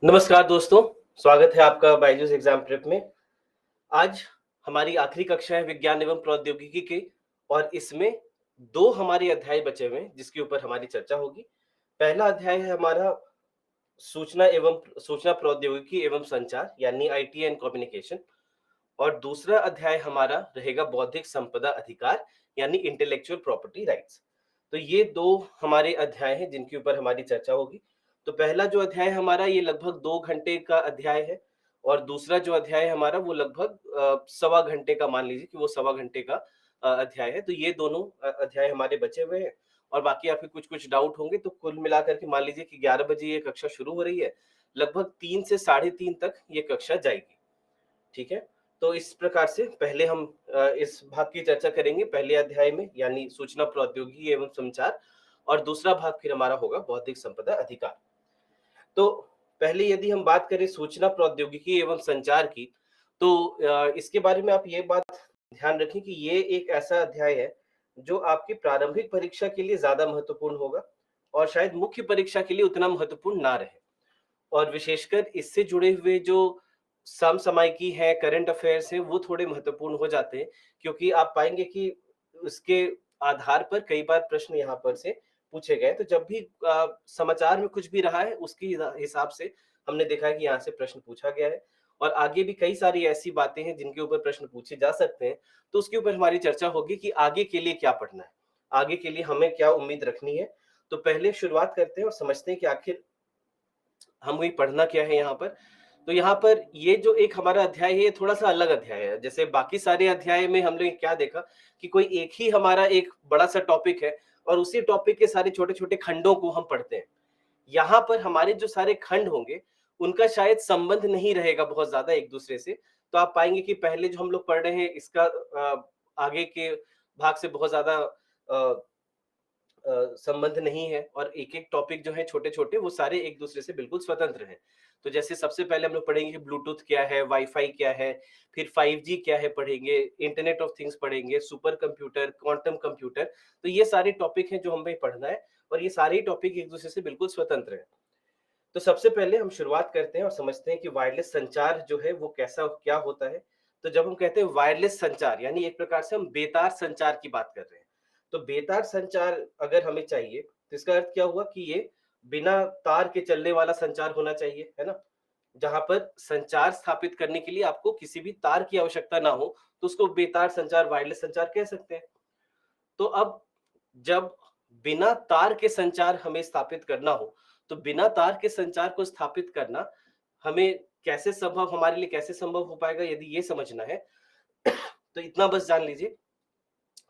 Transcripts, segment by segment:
नमस्कार दोस्तों, स्वागत है आपका बायजूस एग्जाम प्रेप में। आज हमारी आखिरी कक्षा है विज्ञान एवं प्रौद्योगिकी की और इसमें 2 हमारे अध्याय बचे हुए हैं जिसके ऊपर हमारी चर्चा होगी। पहला अध्याय है हमारा सूचना प्रौद्योगिकी एवं संचार यानी आईटी एंड कम्युनिकेशन और दूसरा अध्याय हमारा रहेगा बौद्धिक संपदा अधिकार यानी इंटेलेक्चुअल प्रॉपर्टी राइट्स। तो ये 2 हमारे अध्याय हैं जिनके ऊपर हमारी चर्चा होगी। तो पहला जो अध्याय हमारा ये लगभग 2 घंटे का अध्याय है और दूसरा जो अध्याय है हमारा वो लगभग सवा घंटे का मान लीजिए कि वो सवा घंटे का अध्याय है। तो ये दोनों अध्याय हमारे बचे हुए हैं और बाकी आपके कुछ-कुछ डाउट होंगे तो कुल मिलाकर के मान लीजिए कि 11 बजे ये कक्षा शुरू हो रही है। लगभग 3 से साढ़े 3 तक ये कक्षा जाएगी। ठीक है? तो इस प्रकार से पहले हम इस भाग की चर्चा करेंगे पहले अध्याय में यानी सूचना प्रौद्योगिकी एवं संचार और दूसरा भाग फिर हमारा होगा बौद्धिक संपदा अधिकार। तो पहले यदि हम बात करें सूचना प्रौद्योगिकी एवं संचार की, तो इसके बारे में आप ये बात ध्यान रखें कि ये एक ऐसा अध्याय है, जो आपकी प्रारंभिक परीक्षा के लिए ज़्यादा महत्वपूर्ण होगा और शायद मुख्य परीक्षा के लिए उतना महत्वपूर्ण ना रहे। और विशेषकर इससे जुड़े हुए जो समसामयिकी है, करंट अफेयर्स हैं, वो थोड़े महत्वपूर्ण हो जाते हैं क्योंकि आप पाएँगे कि उसके आधार पर कई बार प्रश्न यहाँ पर से पूछे गए। तो जब भी समाचार में कुछ भी रहा है, उसके हिसाब से हमने देखा है कि यहाँ से प्रश्न पूछा गया है और आगे भी कई सारी ऐसी बातें हैं जिनके ऊपर प्रश्न पूछे जा सकते हैं। तो उसके ऊपर हमारी चर्चा होगी कि आगे के लिए क्या पढ़ना है? आगे के लिए हमें क्या उम्मीद रखनी है? तो पहले शुरुआत करते हैं और समझते हैं कि आखिर हमें पढ़ना क्या है यहाँ पर? तो यहाँ पर ये जो एक हमारा अध्याय है, ये थोड़ा-सा अलग अध्याय है। जैसे बाकी सारे अध्याय में हमने क्या देखा कि कोई एक ही हमारा एक बड़ा-सा टॉपिक है और उसी टॉपिक के सारे छोटे-छोटे खंडों को हम पढ़ते हैं। यहाँ पर हमारे जो सारे खंड होंगे, उनका शायद संबंध नहीं रहेगा बहुत ज़्यादा एक-दूसरे से। तो आप पाएँगे कि पहले जो हम लोग पढ़ रहे हैं, इसका आगे के भाग से बहुत ज़्यादा अ संबंध नहीं है और एक-एक टॉपिक जो है छोटे-छोटे वो सारे एक-दूसरे से बिल्कुल स्वतंत्र हैं। तो जैसे सबसे पहले हम लोग पढ़ेंगे कि ब्लूटूथ क्या है, वाई-फाई क्या है, फिर 5G क्या है पढ़ेंगे, इंटरनेट ऑफ थिंग्स पढ़ेंगे, सुपर कंप्यूटर, क्वांटम कंप्यूटर। तो ये सारे टॉपिक हैं जो हमें पढ़ना है और ये सारे ही टॉपिक एक-दूसरे से बिल्कुल स्वतंत्र हैं। तो सबसे पहले हम शुरुआत करते हैं और समझते हैं कि वायरलेस संचार जो है वो कैसा क्या होता है। तो जब हम कहते हैं वायरलेस संचार यानी एक प्रकार से हम बेतार संचार की बात कर रहे हैं। तो बेतार संचार अगर हमें चाहिए तो इसका अर्थ क्या हुआ कि ये बिना तार के चलने वाला संचार होना चाहिए, है ना? जहाँ पर संचार स्थापित करने के लिए आपको किसी भी तार की आवश्यकता ना हो, तो उसको बेतार संचार, वायरलेस संचार कह सकते हैं। तो अब जब बिना तार के संचार हमें स्थापित करना हो, तो बिना तार के संचार को स्थापित करना हमें कैसे संभव हमारे लिए कैसे संभव हो पाएगा यदि ये समझना है, तो इतना बस जान लीजिए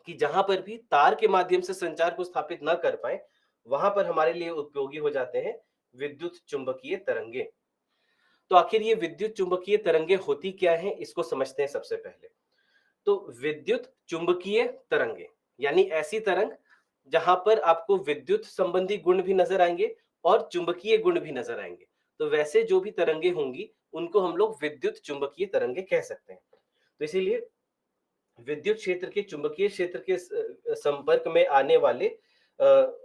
कि जहाँ पर भी तार के माध्यम से संचार को स्थापित ना कर पाएँ, वहाँ पर हमारे लिए उपयोगी हो जाते हैं विद्युत चुम्बकीय तरंगे। तो आखिर ये विद्युत चुम्बकीय तरंगे होती क्या हैं, इसको समझते हैं सबसे पहले। तो विद्युत चुम्बकीय तरंगे यानी ऐसी तरंग जहां पर आपको विद्युत संबंधी गुण भी नजर आएंगे और चुंबकीय गुण भी नजर आएंगे। तो वैसे जो भी तरंगे होंगी उनको हम लोग विद्युत चुम्बकीय तरंगे कह सकते हैं। तो इसीलिए विद्युत क्षेत्र के चुंबकीय क्षेत्र के संपर्क में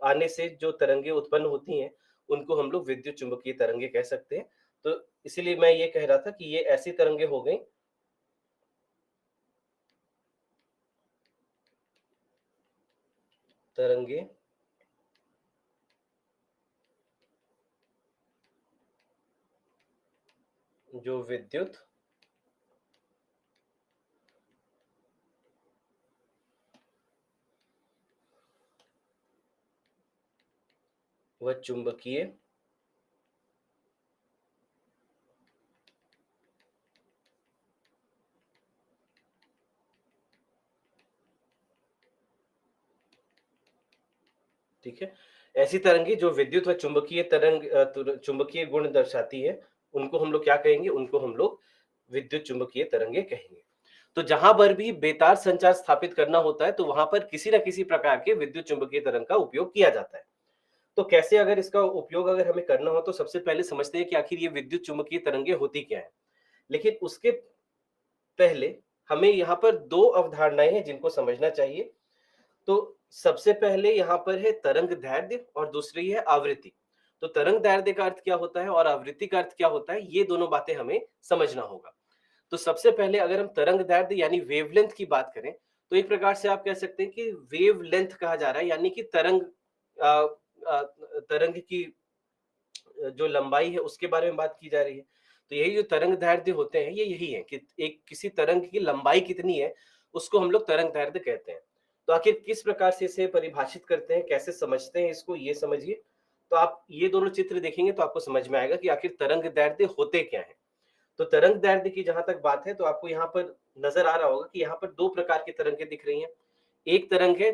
आने से जो तरंगे उत्पन्न होती हैं उनको हम लोग विद्युत चुम्बकीय तरंगे कह सकते हैं। तो इसीलिए मैं ये कह रहा था कि ये ऐसी तरंगे हो गई तरंगे जो विद्युत व चुंबकीय ठीक है? ऐसी तरंगे जो विद्युत व चुंबकीय चुंबकीय गुण दर्शाती है, उनको हम लोग क्या कहेंगे? उनको हम लोग विद्युत चुम्बकीय तरंगे कहेंगे। तो जहाँ पर भी बेतार संचार स्थापित करना होता है, तो वहाँ पर किसी न किसी प्रकार के विद्युत चुम्बकीय तरंग का उपयोग किया जाता है। तो कैसे अगर इसका उपयोग अगर हमें करना हो, तो सबसे पहले समझते हैं कि आखिर ये विद्युत चुम्बकीय तरंगे होती क्या हैं? लेकिन उसके पहले हमें यहाँ पर 2 अवधारणाएँ हैं जिनको समझना चाहिए। तो सबसे पहले यहाँ पर है तरंग दैर्ध्य और दूसरी है आवृत्ति। तो तरंग दैर्ध्य का अर्थ क्या होता है और आवृत्ति का अर्थ क्या होता है, ये दोनों बातें हमें समझना होगा। तो सबसे पहले अगर हम तरंग दैर्ध्य यानी वेवलेंथ की बात करें, तो एक प्रकार से आप कह सकते हैं कि वेवलेंथ कहा जा रहा है, यानी कि तरंग की जो लंबाई है उसके बारे में बात की जा रही है। तो यही जो तरंग दैर्ध्य होते हैं ये यही है कि एक किसी तरंग की लंबाई कितनी है, उसको हम लोग तरंग दैर्ध्य कहते हैं। तो आखिर किस प्रकार से इसे परिभाषित करते हैं, कैसे समझते हैं इसको, ये समझिए। तो आप ये दोनों चित्र देखेंगे तो आपको समझ में आएगा कि आखिर तरंग दैर्ध्य होते क्या है। तो तरंग दैर्ध्य की जहां तक बात है तो आपको यहाँ पर नजर आ रहा होगा कि यहाँ पर दो प्रकार की तरंगें दिख रही हैं। एक तरंग है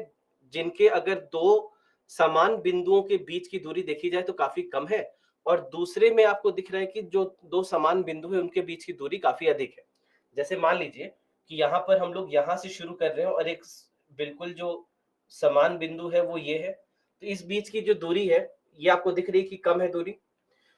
जिनके अगर दो समान बिंदुओं के बीच की दूरी देखी जाए तो काफी कम है, और दूसरे में आपको दिख रहा है कि जो दो समान बिंदु है उनके बीच की दूरी काफी अधिक है। जैसे मान लीजिए कि यहाँ पर हम लोग यहाँ से शुरू कर रहे हैं और एक बिल्कुल जो समान बिंदु है वो ये है, तो इस बीच की जो दूरी है ये आपको दिख रही है कि कम है दूरी।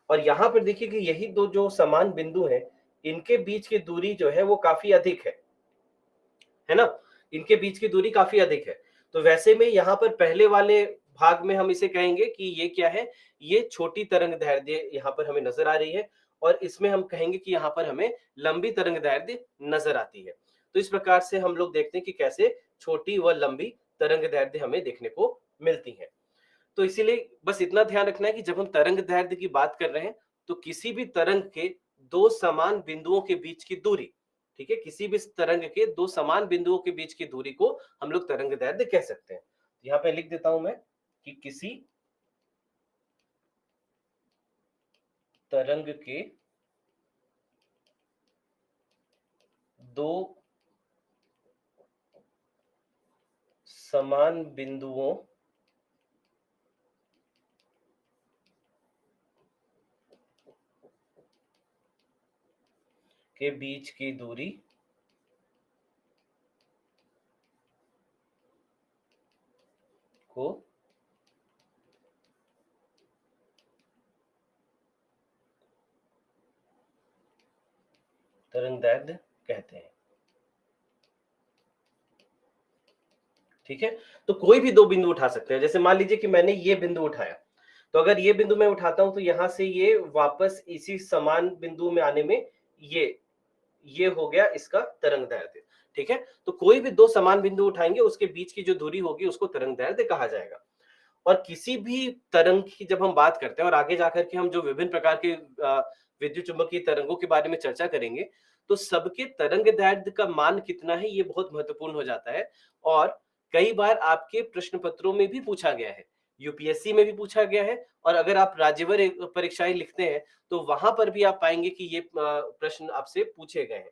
और यहाँ पर देखिए कि यही दो जो समान बिंदु हैं, इनके बीच की दूरी जो है वो काफी अधिक है ना? इनके बीच की दूरी काफी अधिक है। तो वैसे में यहाँ पर पहले वाले भाग में हम इसे कहेंगे कि ये क्या है? ये छोटी तरंग दैर्ध्य यहाँ पर हमें नजर आ रही है, और इसमें हम कहेंगे कि यहाँ पर हमें लंबी तरंग दैर्ध्य नजर आती है। तो इस प्रकार से हम लोग देखते हैं कि कैसे छोटी व लंबी तरंग दैर्ध्य हमें देखने को मिलती है। तो इसीलिए बस इतना ध्यान रखना है कि जब हम तरंग दैर्ध्य की बात कर रहे हैं, तो किसी भी तरंग के दो समान बिंदुओं के बीच की दूरी, ठीक है, किसी भी तरंग के दो समान बिंदुओं के बीच की दूरी को हम लोग तरंग दैर्ध्य कह सकते हैं। यहाँ पे लिख देता हूं मैं कि किसी तरंग के दो समान बिंदुओं के बीच की दूरी को तरंग दैर्ध्य कहते हैं। ठीक है, तो कोई भी दो बिंदु उठा सकते हैं। जैसे मान लीजिए कि मैंने ये बिंदु उठाया, तो अगर ये बिंदु मैं उठाता हूं तो यहां से ये वापस इसी समान बिंदु में आने में ये ये हो गया इसका तरंग दैर्ध्य। ठीक है, तो कोई भी दो समान बिंदु उठाएंगे उसके बीच की जो दूरी होगी उसको तरंग दैर्ध्य कहा जाएगा। और किसी भी तरंग की जब हम बात करते हैं और आगे जाकर के हम जो विभिन्न प्रकार के विद्युत चुंबकीय तरंगों के बारे में चर्चा करेंगे, तो सबके तरंग दैर्ध्य का मान कितना है ये बहुत महत्वपूर्ण हो जाता है। और कई बार आपके प्रश्न पत्रों में भी पूछा गया है, यूपीएससी में भी पूछा गया है, और अगर आप राज्यवर परीक्षाएं लिखते हैं तो वहां पर भी आप पाएंगे कि ये प्रश्न आपसे पूछे गए हैं।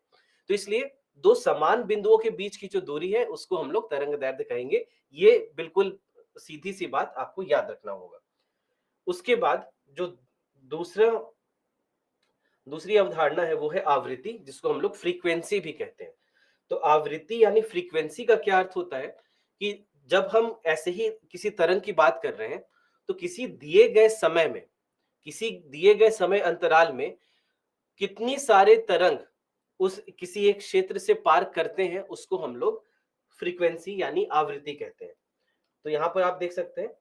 तो इसलिए दो समान बिंदुओं के बीच की जो दूरी है उसको हम लोग तरंग दैर्ध्य कहेंगे। ये बिल्कुल सीधी सी बात आपको याद रखना होगा। उसके बाद जो दूसरा दूसरी अवधारणा है वो है आवृत्ति, जिसको हम लोग फ्रीक्वेंसी भी कहते हैं। तो आवृत्ति यानी फ्रीक्वेंसी का क्या अर्थ होता है कि जब हम ऐसे ही किसी तरंग की बात कर रहे हैं, तो किसी दिए गए समय में, किसी दिए गए समय अंतराल में कितनी सारे तरंग उस किसी एक क्षेत्र से पार करते हैं उसको हम लोग फ्रीक्वेंसी यानी आवृत्ति कहते हैं। तो यहां पर आप देख सकते हैं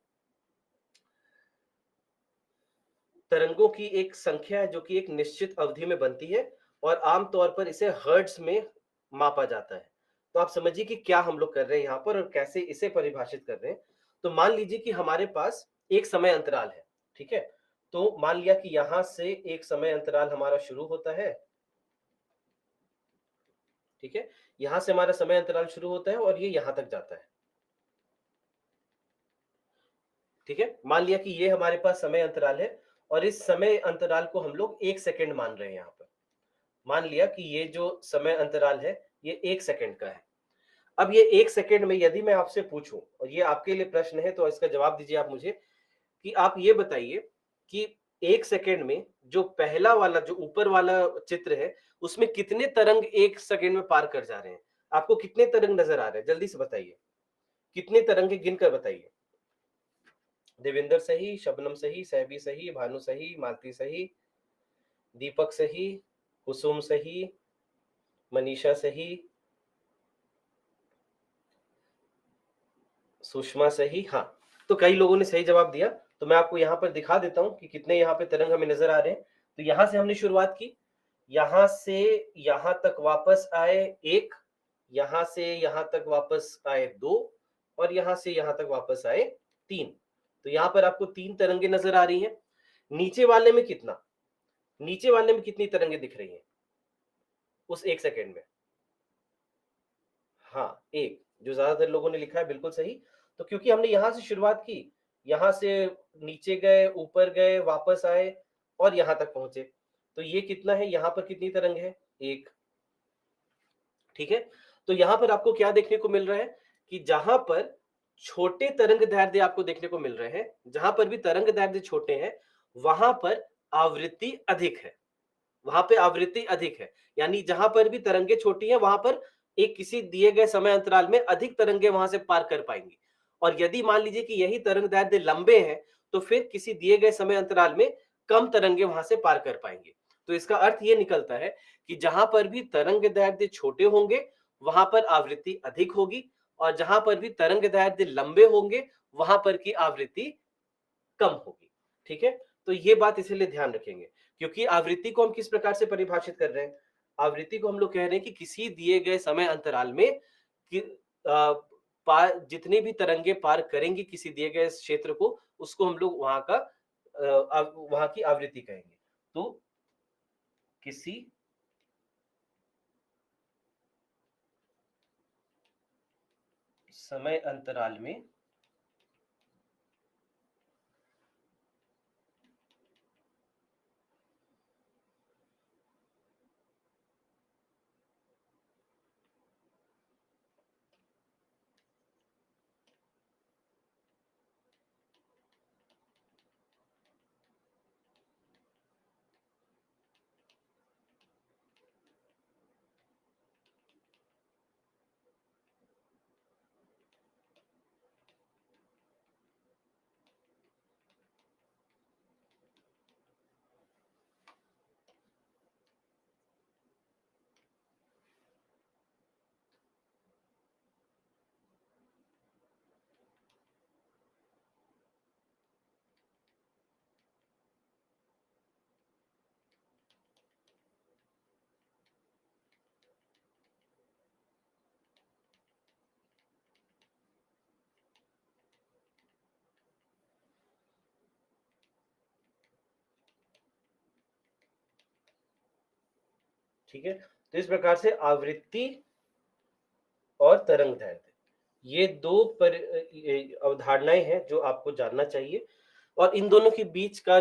तरंगों की एक संख्या है जो कि एक निश्चित अवधि में बनती है, और आमतौर पर इसे हर्ट्ज में मापा जाता है। तो आप समझिए कि क्या हम लोग कर रहे हैं यहाँ पर और कैसे इसे परिभाषित कर रहे हैं। तो मान लीजिए कि हमारे पास एक समय अंतराल है, ठीक है। तो मान लिया कि यहां से एक समय अंतराल हमारा शुरू होता है, ठीक है, यहां से हमारा समय अंतराल शुरू होता है और ये यहां तक जाता है। ठीक है, मान लिया कि ये हमारे पास समय अंतराल है, और इस समय अंतराल को हम लोग 1 सेकंड मान रहे हैं। यहाँ पर मान लिया कि ये जो समय अंतराल है ये 1 सेकंड का है। अब ये 1 सेकंड में यदि मैं आपसे पूछूं, और ये आपके लिए प्रश्न है तो इसका जवाब दीजिए आप मुझे, कि आप ये बताइए कि 1 सेकंड में जो पहला वाला जो ऊपर वाला चित्र है उसमें कितने तरंग 1 सेकंड में पार कर जा रहे हैं? आपको कितने तरंग नजर आ रहे हैं? जल्दी से बताइए, कितने तरंगे गिनकर बताइए। देवेंद्र सही, शबनम सही, सैबी सही, भानु सही, मालती सही, दीपक सही, कुसुम सही, मनीषा सही, सुषमा सही। हाँ, तो कई लोगों ने सही जवाब दिया। तो मैं आपको यहाँ पर दिखा देता हूँ कि कितने यहाँ पे तरंग हमें नजर आ रहे हैं। तो यहाँ से हमने शुरुआत की, यहाँ से यहाँ तक वापस आए एक, यहाँ से यहाँ तक वापस आए दो, और यहाँ से यहाँ तक वापस आए तीन। तो यहाँ पर आपको तीन तरंगे नजर आ रही हैं। नीचे वाले में कितना, नीचे वाले में कितनी तरंगे दिख रही हैं उस एक सेकेंड में? हाँ, एक, जो ज्यादातर लोगों ने लिखा है बिल्कुल सही। तो क्योंकि हमने यहां से शुरुआत की, यहां से नीचे गए, ऊपर गए, वापस आए और यहां तक पहुंचे, तो ये कितना है, यहां पर कितनी तरंग है, एक। ठीक है, तो यहां पर आपको क्या देखने को मिल रहा है कि जहां पर छोटे तरंग दैर्ध्य आपको देखने को मिल रहे हैं, जहां पर भी तरंग दैर्ध्य छोटे हैं, वहां पर आवृत्ति अधिक है, वहां पे आवृत्ति अधिक है। यानी जहां पर भी तरंगे छोटी हैं, वहां पर एक किसी दिए गए समय अंतराल में अधिक तरंगे वहां से पार कर पाएंगी। और यदि मान लीजिए कि यही तरंग दैर्ध्य लंबे हैं, तो फिर किसी दिए गए समय अंतराल में कम तरंगे वहां से पार कर पाएंगे। तो इसका अर्थ ये निकलता है कि जहां पर भी तरंग दैर्ध्य छोटे होंगे, वहां पर आवृत्ति अधिक होगी, और जहां पर भी तरंग दैर्ध्य लंबे होंगे, वहां पर की आवृत्ति कम होगी। ठीक है, तो ये बात इसलिए ध्यान रखेंगे, क्योंकि आवृत्ति को हम किस प्रकार से परिभाषित कर रहे हैं, आवृत्ति को हम लोग कह रहे हैं कि किसी दिए गए समय अंतराल में कि पार जितनी भी तरंगे पार करेंगी किसी दिए गए क्षेत्र को, उसको हम लोग वहां का वहां की आवृत्ति कहेंगे। तो किसी समय अंतराल में ठीक है, तो इस प्रकार से आवृत्ति और तरंग दैर्ध्य, ये दो अवधारणाएं हैं जो आपको जानना चाहिए। और इन दोनों के बीच का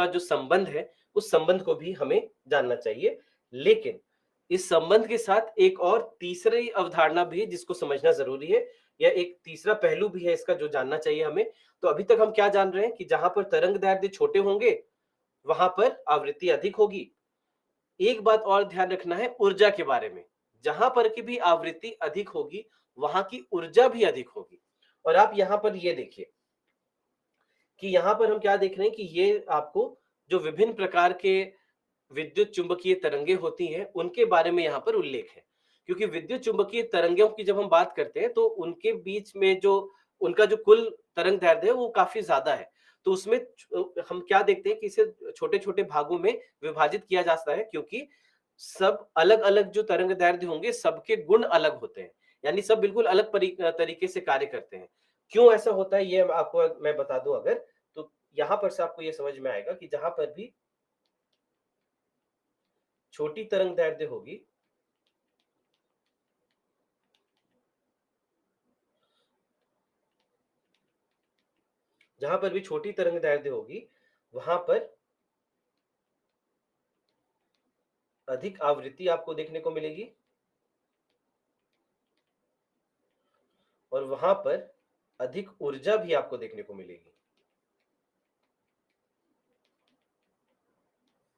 जो संबंध है, उस संबंध को भी हमें जानना चाहिए। लेकिन इस संबंध के साथ एक और तीसरी अवधारणा भी है जिसको समझना जरूरी है, या एक तीसरा पहलू भी है इसका जो जानना चाहिए हमें। तो अभी तक हम क्या जान रहे हैं कि जहां पर तरंग दैर्ध्य छोटे होंगे, वहां पर आवृत्ति अधिक होगी। एक बात और ध्यान रखना है ऊर्जा के बारे में, जहां पर की भी आवृत्ति अधिक होगी, वहां की ऊर्जा भी अधिक होगी। और आप यहां पर ये देखिए कि यहां पर हम क्या देख रहे हैं कि ये आपको जो विभिन्न प्रकार के विद्युत चुंबकीय तरंगे होती हैं, उनके बारे में यहाँ पर उल्लेख है। क्योंकि विद्युत चुंबकीय तरंगों की जब हम बात करते हैं, तो उनके बीच में जो उनका जो कुल तरंग दैर्ध्य है वो काफी ज्यादा है। तो उसमें हम क्या देखते हैं कि इसे छोटे छोटे भागों में विभाजित किया जाता है, क्योंकि सब अलग अलग जो तरंग दैर्ध्य होंगे, सबके गुण अलग होते हैं। यानी सब बिल्कुल अलग तरीके से कार्य करते हैं। क्यों ऐसा होता है ये आपको मैं बता दूं अगर, तो यहां पर से आपको ये समझ में आएगा कि जहां पर भी छोटी तरंग दैर्ध्य होगी, जहां पर भी छोटी तरंग दैर्ध्य होगी, वहां पर अधिक आवृत्ति आपको देखने को मिलेगी, और वहां पर अधिक ऊर्जा भी आपको देखने को मिलेगी।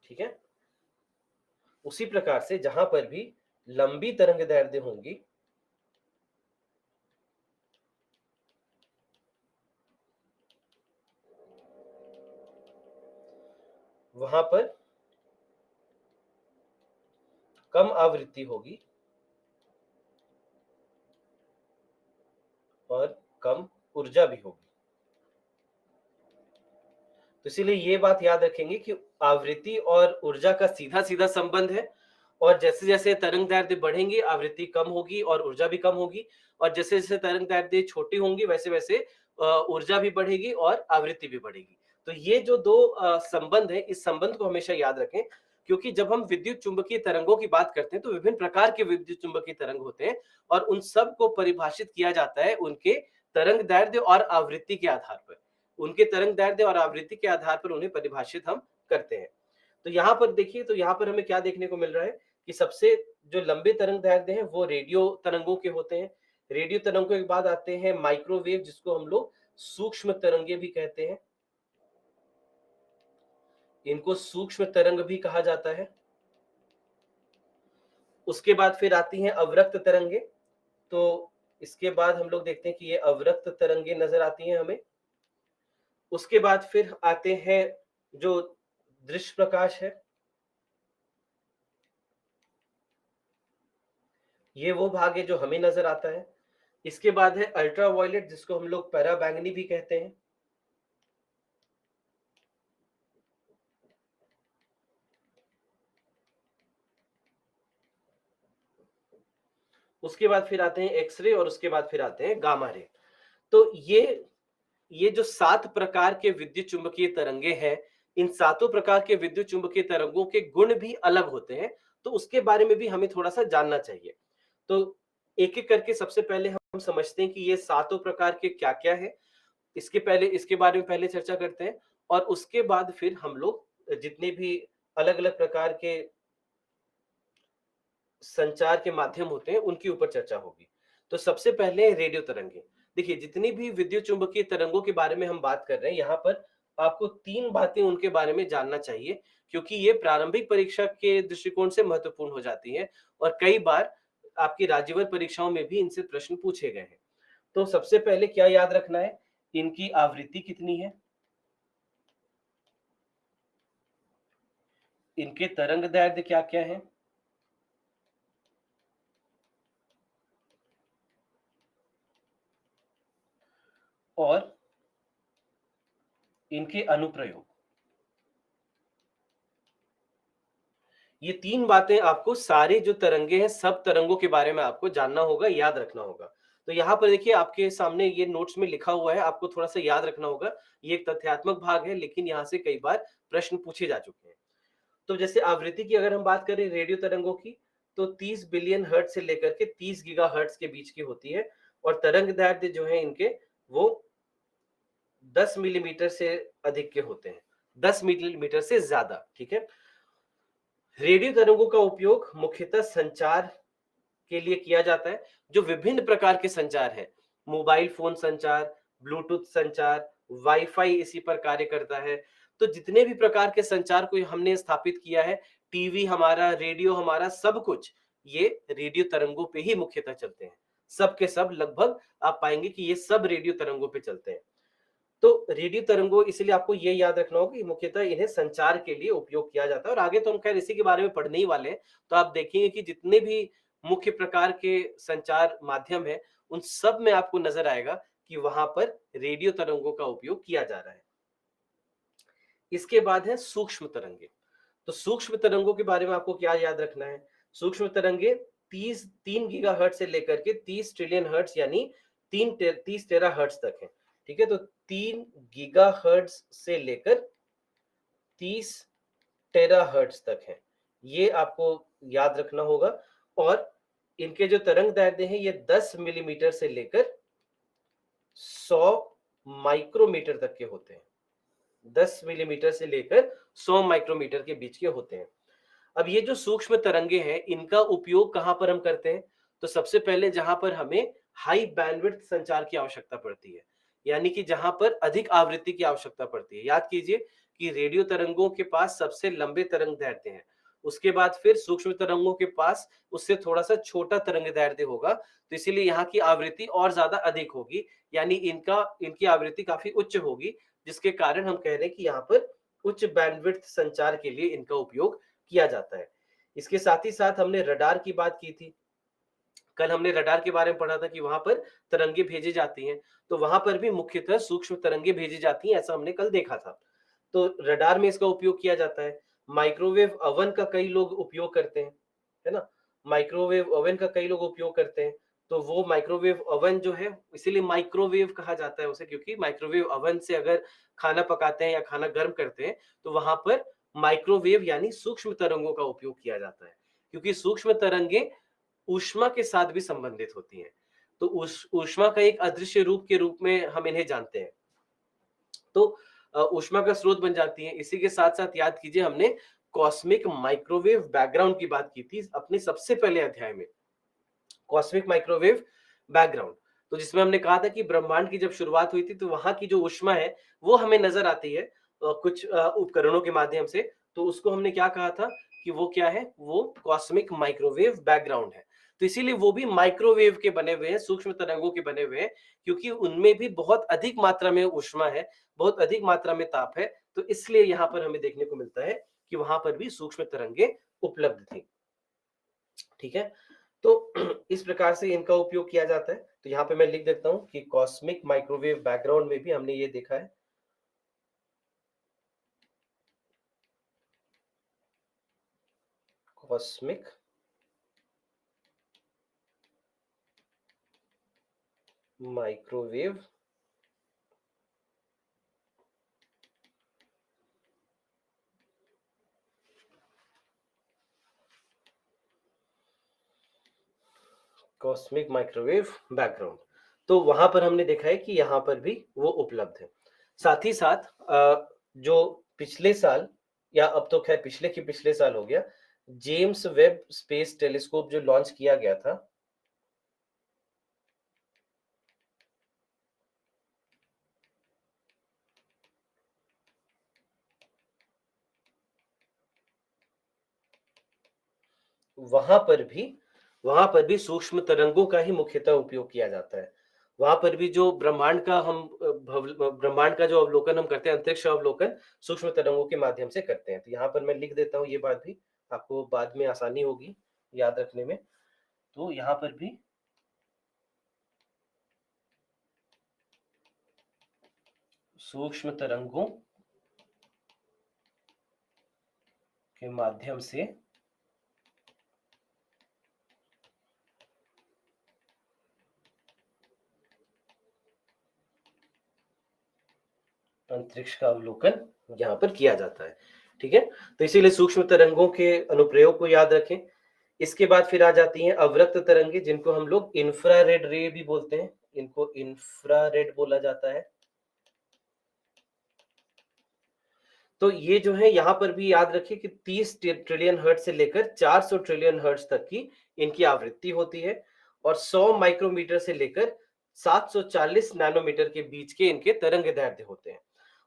ठीक है, उसी प्रकार से जहां पर भी लंबी तरंग दैर्ध्य होंगी, वहां पर कम आवृत्ति होगी और कम ऊर्जा भी होगी। तो इसीलिए ये बात याद रखेंगे कि आवृत्ति और ऊर्जा का सीधा सीधा संबंध है, और जैसे जैसे तरंग दैर्ध्य बढ़ेंगी आवृत्ति कम होगी और ऊर्जा भी कम होगी, और जैसे जैसे तरंग दैर्ध्य छोटी होंगी वैसे वैसे ऊर्जा भी बढ़ेगी और आवृत्ति भी बढ़ेगी। तो ये जो दो संबंध है, इस संबंध को हमेशा याद रखें, क्योंकि जब हम विद्युत चुंबकीय तरंगों की बात करते हैं तो विभिन्न प्रकार के विद्युत चुंबकीय तरंग होते हैं, और उन सब को परिभाषित किया जाता है उनके तरंग दैर्ध्य और आवृत्ति के आधार पर। उनके तरंग दैर्ध्य और आवृत्ति के आधार पर उन्हें परिभाषित हम करते हैं। तो यहाँ पर देखिए, तो यहाँ पर हमें क्या देखने को मिल रहा है कि सबसे जो लंबे तरंग दैर्ध्य हैं वो रेडियो तरंगों के होते हैं। रेडियो तरंगों के बाद आते हैं माइक्रोवेव, जिसको हम लोग सूक्ष्म तरंगे भी कहते हैं। इनको सूक्ष्म तरंग भी कहा जाता है। उसके बाद फिर आती हैं अवरक्त तरंगे। तो इसके बाद हम लोग देखते हैं कि ये अवरक्त तरंगे नजर आती हैं हमें। उसके बाद फिर आते हैं जो दृश्य प्रकाश है, ये वो भाग है जो हमें नजर आता है। इसके बाद है अल्ट्रावायलेट, जिसको हम लोग पराबैंगनी भी कहते हैं। उसके बाद फिर आते हैं एक्सरे, और उसके बाद फिर आते हैं गामा रे। तो ये जो 7 प्रकार के विद्युत चुंबकीय तरंगे हैं, इन सातों प्रकार के विद्युत चुंबकीय तरंगों के गुण भी अलग होते हैं, तो उसके बारे में भी हमें थोड़ा सा जानना चाहिए। तो एक एक करके सबसे पहले हम समझते हैं कि ये सातों प्रकार के क्या क्या है। इसके बारे में पहले चर्चा करते हैं, और उसके बाद फिर हम लोग जितने भी अलग अलग प्रकार के संचार के माध्यम होते हैं उनके ऊपर चर्चा होगी। तो सबसे पहले रेडियो तरंगे। देखिए, जितनी भी विद्युत चुंबकीय तरंगों के बारे में हम बात कर रहे हैं, यहाँ पर आपको 3 बातें उनके बारे में जानना चाहिए, क्योंकि ये प्रारंभिक परीक्षा के दृष्टिकोण से महत्वपूर्ण हो जाती हैं, और कई बार आपकी राज्यभर परीक्षाओं में भी इनसे प्रश्न पूछे गए हैं। तो सबसे पहले क्या याद रखना है, इनकी आवृत्ति कितनी है, इनके तरंग दैर्ध्य क्या क्या है, और इनके अनुप्रयोग। ये 3 बातें आपको सारे जो तरंगे हैं, सब तरंगों के बारे में आपको जानना होगा, याद रखना होगा। तो यहाँ पर देखिए आपके सामने ये नोट्स में लिखा हुआ है, आपको थोड़ा-सा याद रखना होगा। ये एक तथ्यात्मक भाग है, लेकिन यहाँ से कई बार प्रश्न पूछे जा चुके हैं। तो जैसे आवृत्ति की अगर हम बात करें रेडियो तरंगों की, तो 30 बिलियन हर्ट्ज से लेकर के 30 गीगाहर्ट्ज के बीच की होती है, और तरंग दैर्ध्य जो है इनके वो 10 मिलीमीटर से अधिक के होते हैं, 10 मिलीमीटर से ज्यादा, ठीक है। रेडियो तरंगों का उपयोग मुख्यतः संचार के लिए किया जाता है, जो विभिन्न प्रकार के संचार है। मोबाइल फोन संचार, ब्लूटूथ संचार, वाईफाई इसी पर कार्य करता है। तो जितने भी प्रकार के संचार को हमने स्थापित किया है, टीवी हमारा, रेडियो हमारा, सब कुछ ये रेडियो तरंगों पे ही मुख्यतः चलते हैं। सब के सब लगभग आप पाएंगे कि ये सब रेडियो तरंगों पे चलते हैं। तो रेडियो तरंगों, इसलिए आपको ये याद रखना होगा कि मुख्यतः इन्हें संचार के लिए उपयोग किया जाता है, और आगे तो हम खैर इसी के बारे में पढ़ने ही वाले हैं। तो आप देखेंगे कि जितने भी मुख्य प्रकार के संचार माध्यम है, उन सब में आपको नजर आएगा कि वहां पर रेडियो तरंगों का उपयोग किया जा रहा है। इसके बाद है सूक्ष्म तरंगे। तो सूक्ष्म तरंगों के बारे में आपको क्या याद रखना है, सूक्ष्म तरंगे 3 गीगाहर्ट्ज से लेकर के 30 ट्रिलियन हर्ट्ज, यानी 30 टेराहर्ट्ज तक है, ठीक है। तो 3 गीगाहर्ट्ज से लेकर 30 टेराहर्ट्ज तक है, ये आपको याद रखना होगा। और इनके जो तरंग दैर्ध्य हैं ये 10 मिलीमीटर से लेकर 100 माइक्रोमीटर तक के होते हैं। 10 मिलीमीटर से लेकर 100 माइक्रोमीटर के बीच के होते हैं। अब ये जो सूक्ष्म तरंगे हैं, इनका उपयोग कहां पर हम करते हैं, तो सबसे पहले जहां पर हमें हाई बैंडविड्थ संचार की आवश्यकता पड़ती है, यानी कि जहां पर अधिक आवृत्ति की आवश्यकता पड़ती है। याद कीजिए कि रेडियो तरंगों के पास सबसे लंबे तरंग दैर्ध्य हैं, उसके बाद फिर सूक्ष्म तरंगों के पास उससे थोड़ा सा छोटा तरंग दैर्ध्य होगा, तो इसीलिए यहाँ की आवृत्ति और ज्यादा अधिक होगी, यानी इनकी आवृत्ति काफी उच्च होगी, जिसके कारण हम कह रहे हैं कि यहाँ पर उच्च बैंडविड्थ संचार के लिए इनका उपयोग किया जाता है। इसके साथ ही साथ हमने रडार की बात की थी। कल हमने रडार के बारे में पढ़ा था कि वहां पर तरंगे भेजी जाती हैं, तो वहां पर भी मुख्यतः सूक्ष्म तरंगे भेजी जाती हैं, ऐसा हमने कल देखा था। तो रडार में इसका उपयोग किया जाता है। माइक्रोवेव ओवन का कई लोग उपयोग करते हैं, है ना? माइक्रोवेव ओवन का कई लोग उपयोग करते हैं। तो वो माइक्रोवेव ओवन जो है, इसीलिए माइक्रोवेव कहा जाता है उसे, क्योंकि माइक्रोवेव ओवन से अगर खाना पकाते हैं या खाना गर्म करते हैं, तो वहां पर माइक्रोवेव यानी सूक्ष्म तरंगों का उपयोग किया जाता है, क्योंकि सूक्ष्म तरंगे ऊष्मा के साथ भी संबंधित होती हैं। तो ऊष्मा का एक अदृश्य रूप के रूप में हम इन्हें जानते हैं। तो ऊष्मा का स्रोत बन जाती है। इसी के साथ-साथ याद कीजिए, हमने कॉस्मिक माइक्रोवेव बैकग्राउंड की बात की थी अपने सबसे पहले अध्याय में। कॉस्मिक माइक्रोवेव बैकग्राउंड, तो जिसमें हमने कहा था कि ब्रह्मांड की जब शुरुआत हुई थी, तो वहां की जो ऊष्मा है वो हमें नजर आती है कुछ उपकरणों के माध्यम से। तो उसको हमने क्या कहा था कि वो क्या है, वो कॉस्मिक माइक्रोवेव बैकग्राउंड है। तो इसीलिए वो भी माइक्रोवेव के बने हुए हैं, सूक्ष्म तरंगों के बने हुए हैं, क्योंकि उनमें भी बहुत अधिक मात्रा में ऊष्मा है, बहुत अधिक मात्रा में ताप है। तो इसलिए यहाँ पर हमें देखने को मिलता है कि वहां पर भी सूक्ष्म तरंगे उपलब्ध थी। ठीक है, तो इस प्रकार से इनका उपयोग किया जाता है। तो यहाँ पे मैं लिख देता हूं कि कॉस्मिक माइक्रोवेव बैकग्राउंड में भी हमने ये देखा है। Cosmic microwave cosmic microwave background, तो वहां पर हमने देखा है कि यहाँ पर भी वो उपलब्ध है। साथ ही साथ जो पिछले साल, या अब तो खैर पिछले के पिछले साल हो गया, जेम्स वेब स्पेस टेलीस्कोप जो लॉन्च किया गया था, वहां पर भी सूक्ष्म तरंगों का ही मुख्यतः उपयोग किया जाता है। वहां पर भी जो ब्रह्मांड का हम ब्रह्मांड का जो अवलोकन हम करते हैं, अंतरिक्ष अवलोकन सूक्ष्म तरंगों के माध्यम से करते हैं। तो यहाँ पर मैं लिख देता हूँ ये बात भी, आपको बाद में आसानी होगी याद रखने में। तो यहाँ पर भी सूक्ष्म तरंगों के माध्यम से अंतरिक्ष का अवलोकन यहाँ पर किया जाता है। ठीक है, तो इसीलिए सूक्ष्म तरंगों के अनुप्रयोग को याद रखें। इसके बाद फिर आ जाती हैं अवरक्त तरंगे, जिनको हम लोग इंफ्रारेड रे भी बोलते हैं, इनको इंफ्रारेड बोला जाता है। तो ये जो है, यहाँ पर भी याद रखिए कि 30 ट्रिलियन हर्ट्ज से लेकर 400 ट्रिलियन हर्ट्ज तक की इनकी आवृत्ति होती है, और 100 माइक्रोमीटर से लेकर 740 नैनोमीटर के बीच के इनके तरंग दैर्ध्य होते हैं।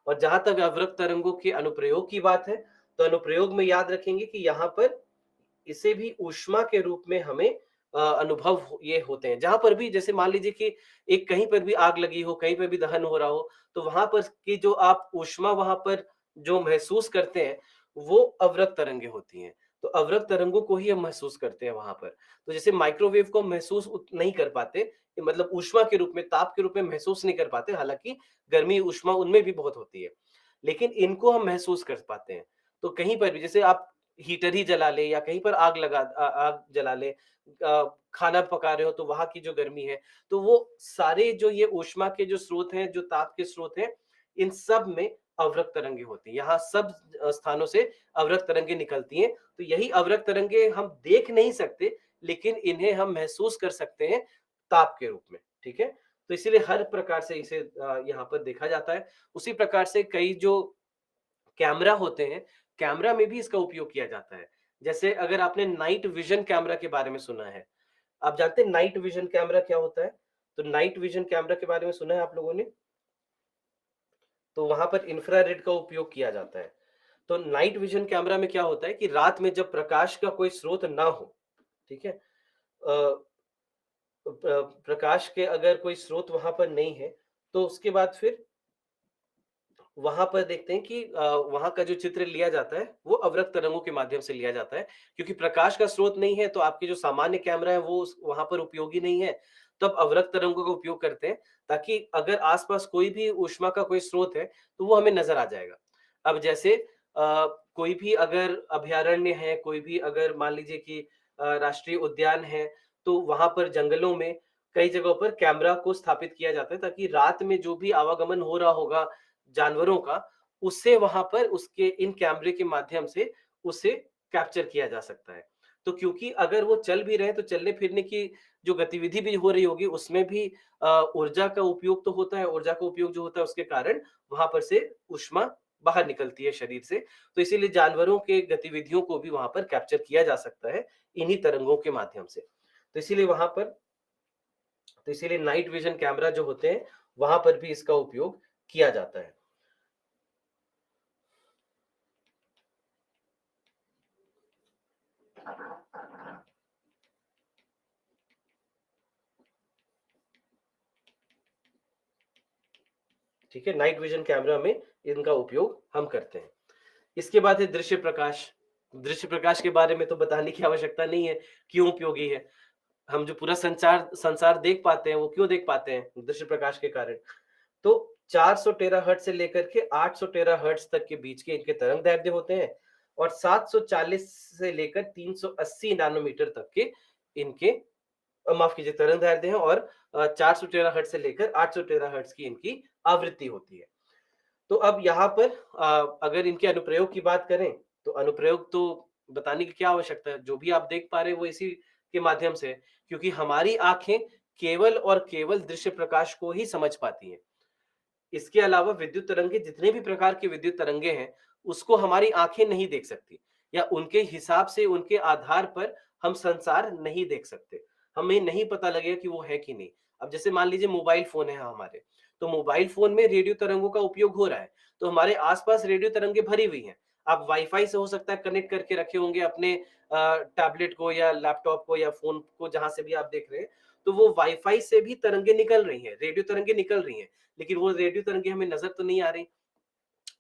और जहां तक अवरक्त तरंगों के अनुप्रयोग की बात है, तो अनुप्रयोग में याद रखेंगे कि यहाँ पर इसे भी ऊष्मा के रूप में हमें अनुभव ये होते हैं। जहां पर भी, जैसे मान लीजिए कि एक कहीं पर भी आग लगी हो, कहीं पर भी दहन हो रहा हो, तो वहां पर की जो आप ऊष्मा वहां पर जो महसूस करते हैं, वो अवरक्त तरंगे होती हैं। तो अवरक्त तरंगों को ही हम महसूस करते हैं वहां पर। तो जैसे माइक्रोवेव को हम महसूस नहीं कर पाते, मतलब ऊष्मा के रूप में, ताप के रूप में महसूस नहीं कर पाते, हालांकि गर्मी ऊष्मा उनमें भी बहुत होती है, लेकिन इनको हम महसूस कर पाते हैं। तो कहीं पर भी, जैसे आप हीटर ही जला ले या कहीं पर आग जला ले, खाना पका रहे हो तो वहां की जो गर्मी है, तो वो सारे जो ये ऊष्मा के जो स्रोत हैं, जो ताप के स्रोत हैं, इन सब में अवरक्त तरंगे होती हैं। यहाँ सब स्थानों से अवरक्त तरंगे निकलती हैं। तो यही अवरक्त तरंगे हम देख नहीं सकते, लेकिन इन्हें हम महसूस कर सकते हैं ताप के रूप में। ठीक है, तो इसीलिए हर प्रकार से इसे यहाँ पर देखा जाता है। उसी प्रकार से कई जो कैमरा होते हैं, कैमरा में भी इसका उपयोग किया जाता है। जैसे अगर आपने नाइट विजन कैमरा के बारे में सुना है, आप जानते हैं नाइट विजन कैमरा क्या होता है? तो नाइट विजन कैमरा के बारे में सुना है आप लोगों ने? तो वहां पर इंफ्रारेड का उपयोग किया जाता है। तो नाइट विजन कैमरा में क्या होता है कि रात में जब प्रकाश का कोई स्रोत ना हो, ठीक है, प्रकाश के अगर कोई स्रोत वहां पर नहीं है, तो उसके बाद फिर वहां पर देखते हैं कि वहां का जो चित्र लिया जाता है वो अवरक्त तरंगों के माध्यम से लिया जाता है, क्योंकि प्रकाश का स्रोत नहीं है तो आपके जो सामान्य कैमरा है वो वहां पर उपयोगी नहीं है। तब अवरक्त तरंगों का उपयोग करते हैं, ताकि अगर आसपास कोई भी ऊष्मा का कोई स्रोत है तो वो हमें नजर आ जाएगा। अब जैसे कोई भी अगर अभयारण्य है, कोई भी अगर मान लीजिए कि राष्ट्रीय उद्यान है, तो वहां पर जंगलों में कई जगहों पर कैमरा को स्थापित किया जाता है, ताकि रात में जो भी आवागमन हो रहा होगा जानवरों का, उससे वहां पर उसके इन कैमरे के माध्यम से उसे कैप्चर किया जा सकता है। तो क्योंकि अगर वो चल भी रहे हैं तो चलने फिरने की जो गतिविधि भी हो रही होगी उसमें भी ऊर्जा का उपयोग तो होता है, ऊर्जा का उपयोग जो होता है उसके कारण वहां पर से ऊष्मा बाहर निकलती है शरीर से। तो इसीलिए जानवरों के गतिविधियों को भी वहां पर कैप्चर किया जा सकता है इन्हीं तरंगों के माध्यम से। तो इसीलिए वहां पर तो इसीलिए नाइट विजन कैमरा जो होते हैं वहां पर भी इसका उपयोग किया जाता है। ठीक है, नाइट विजन कैमरा में इनका उपयोग हम करते हैं। इसके बाद है दृश्य प्रकाश। दृश्य प्रकाश के बारे में तो बताने की आवश्यकता नहीं है, क्यों उपयोगी है। हम जो पूरा संचार संसार देख पाते हैं वो क्यों देख पाते हैं, दृश्य प्रकाश के कारण। तो 400 टेराहर्ट्ज से लेकर के 800 टेराहर्ट्ज तक के बीच के इनके तरंग दैर्ध्य होते हैं, और 740 से लेकर 380 नैनोमीटर तक के इनके माफ कीजिए तरंग दैर्ध्य हैं, और 400 टेराहर्ट्ज से लेकर 800 टेराहर्ट्ज की इनकी आवृत्ति होती है। तो अब यहाँ पर अगर इनके अनुप्रयोग की बात करें, तो अनुप्रयोग तो बताने की क्या आवश्यकता है, जो भी आप देख पा रहे हैं वो इसी के माध्यम से है, क्योंकि हमारी आंखें केवल और केवल दृश्य प्रकाश को ही समझ पाती हैं। इसके अलावा विद्युत तरंगे, जितने भी प्रकार की विद्युत तरंगे हैं, उसको हमारी आंखें नहीं देख सकती, या उनके हिसाब से उनके आधार पर हम संसार नहीं देख सकते। हमें नहीं पता लगेगा कि वो है कि नहीं। अब जैसे मान लीजिए मोबाइल फोन है हमारे, तो मोबाइल फोन में रेडियो तरंगों का उपयोग हो रहा है, तो हमारे आसपास रेडियो तरंगे भरी हुई हैं। आप वाईफाई से हो सकता है कनेक्ट करके रखे होंगे अपने टैबलेट को या लैपटॉप को या फोन को, जहां से भी आप देख रहे हैं, तो वो वाईफाई से भी तरंगे निकल रही हैं, रेडियो तरंगे निकल रही हैं, लेकिन वो रेडियो तरंगे हमें नजर तो नहीं आ रही।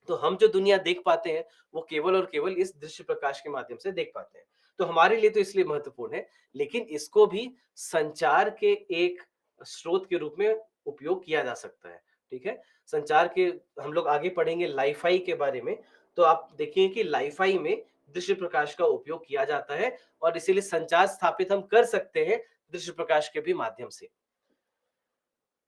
तो हम जो दुनिया देख पाते हैं वो केवल और केवल इस दृश्य प्रकाश के माध्यम से देख पाते हैं। तो हमारे लिए तो इसलिए महत्वपूर्ण है, लेकिन इसको भी संचार के एक स्रोत के रूप में उपयोग किया जा सकता है। ठीक है, संचार के हम लोग आगे पढ़ेंगे लाइफाई के बारे में, तो आप देखिए कि लाइफाई में दृश्य प्रकाश का उपयोग किया जाता है, और इसीलिए संचार स्थापित हम कर सकते हैं दृश्य प्रकाश के भी माध्यम से।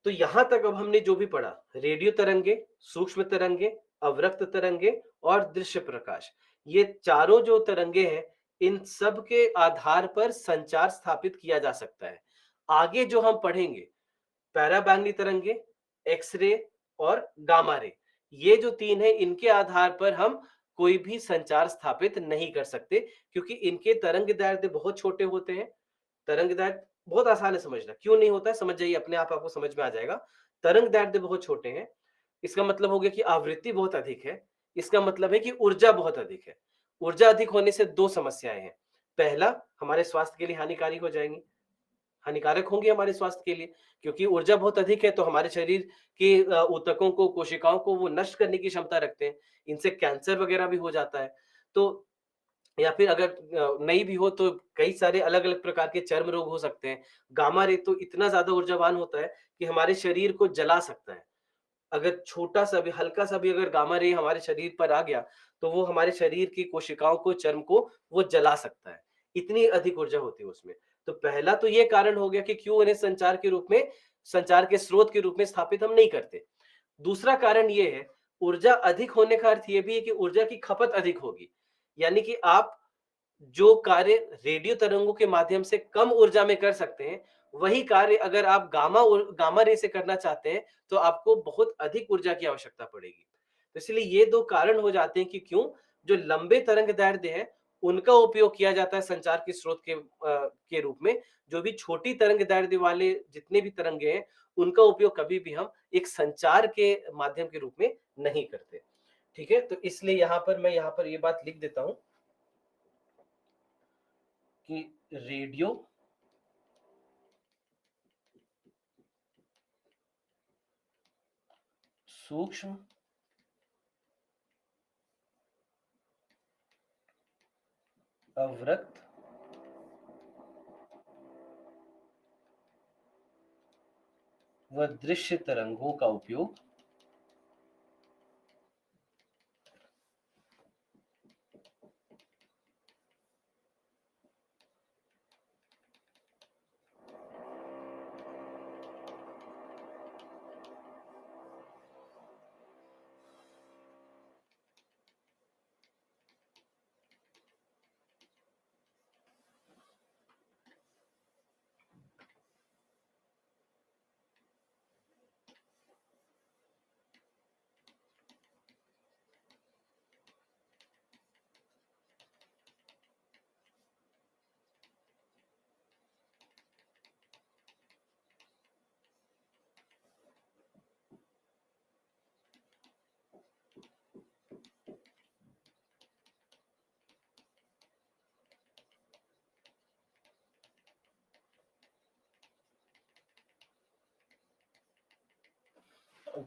तो यहां तक अब हमने जो भी पढ़ा, रेडियो तरंगे, सूक्ष्म तरंगे, अवरक्त तरंगे और दृश्य प्रकाश, ये चारों जो तरंगे हैं, इन सब के आधार पर संचार स्थापित किया जा सकता है। आगे जो हम पढ़ेंगे, पैराबैंगनी तरंगे, एक्सरे और गामा रे, ये जो तीन है, इनके आधार पर हम कोई भी संचार स्थापित नहीं कर सकते, क्योंकि इनके तरंग दैर्ध्य बहुत छोटे होते हैं। तरंग दैर्ध्य बहुत आसान है समझना, क्यों नहीं होता है समझ जाइए, अपने आप आपको समझ में आ जाएगा। तरंग दैर्ध्य बहुत छोटे हैं, इसका मतलब हो गया कि आवृत्ति बहुत अधिक है, इसका मतलब है कि ऊर्जा बहुत अधिक है। ऊर्जा अधिक होने से दो समस्याएं हैं। पहला, हमारे स्वास्थ्य के लिए हानिकारी हो जाएंगी, हानिकारक होंगी हमारे स्वास्थ्य के लिए, क्योंकि ऊर्जा बहुत अधिक है तो हमारे शरीर के ऊतकों को, कोशिकाओं को वो नष्ट करने की क्षमता रखते हैं, इनसे कैंसर वगैरह भी हो जाता है। तो या फिर अगर नहीं भी हो तो कई सारे अलग-अलग प्रकार के चर्म रोग हो सकते हैं। गामा रे तो इतना ज़्यादा ऊर्जावान होता है कि हमारे शरीर को जला सकता है। अगर छोटा-सा भी, हल्का-सा भी अगर गामा रे हमारे शरीर पर आ गया, तो वो हमारे शरीर की कोशिकाओं को, चर्म को वो जला सकता है। इतनी अधिक ऊर्जा होती है उसमें। तो पहला तो ये कारण हो गया कि क्यों इन्हें संचार के रूप में, संचार के स्रोत के रूप में स्थापित हम नहीं करते। दूसरा कारण ये है, ऊर्जा अधिक होने का अर्थ ये भी है कि ऊर्जा की खपत अधिक होगी। यानी कि आप जो कार्य रेडियो तरंगों के माध्यम से कम ऊर्जा में कर सकते हैं, वही कार्य अगर आप गामा रे से करना चाहते हैं, तो आपको बहुत अधिक ऊर्जा की आवश्यकता पड़ेगी। तो इसलिए ये दो कारण हो जाते हैं कि क्यों जो लंबे तरंग दैर्ध्य है, उनका उपयोग किया जाता है संचार के स्रोत के रूप में। जो भी छोटी तरंग दैर्ध्य वाले जितने भी तरंगे हैं, उनका उपयोग कभी भी हम एक संचार के माध्यम के रूप में नहीं करते। ठीक है, तो इसलिए मैं यहाँ पर ये बात लिख देता हूं कि रेडियो सूक्ष्म अवरक्त व दृश्य तरंगों का उपयोग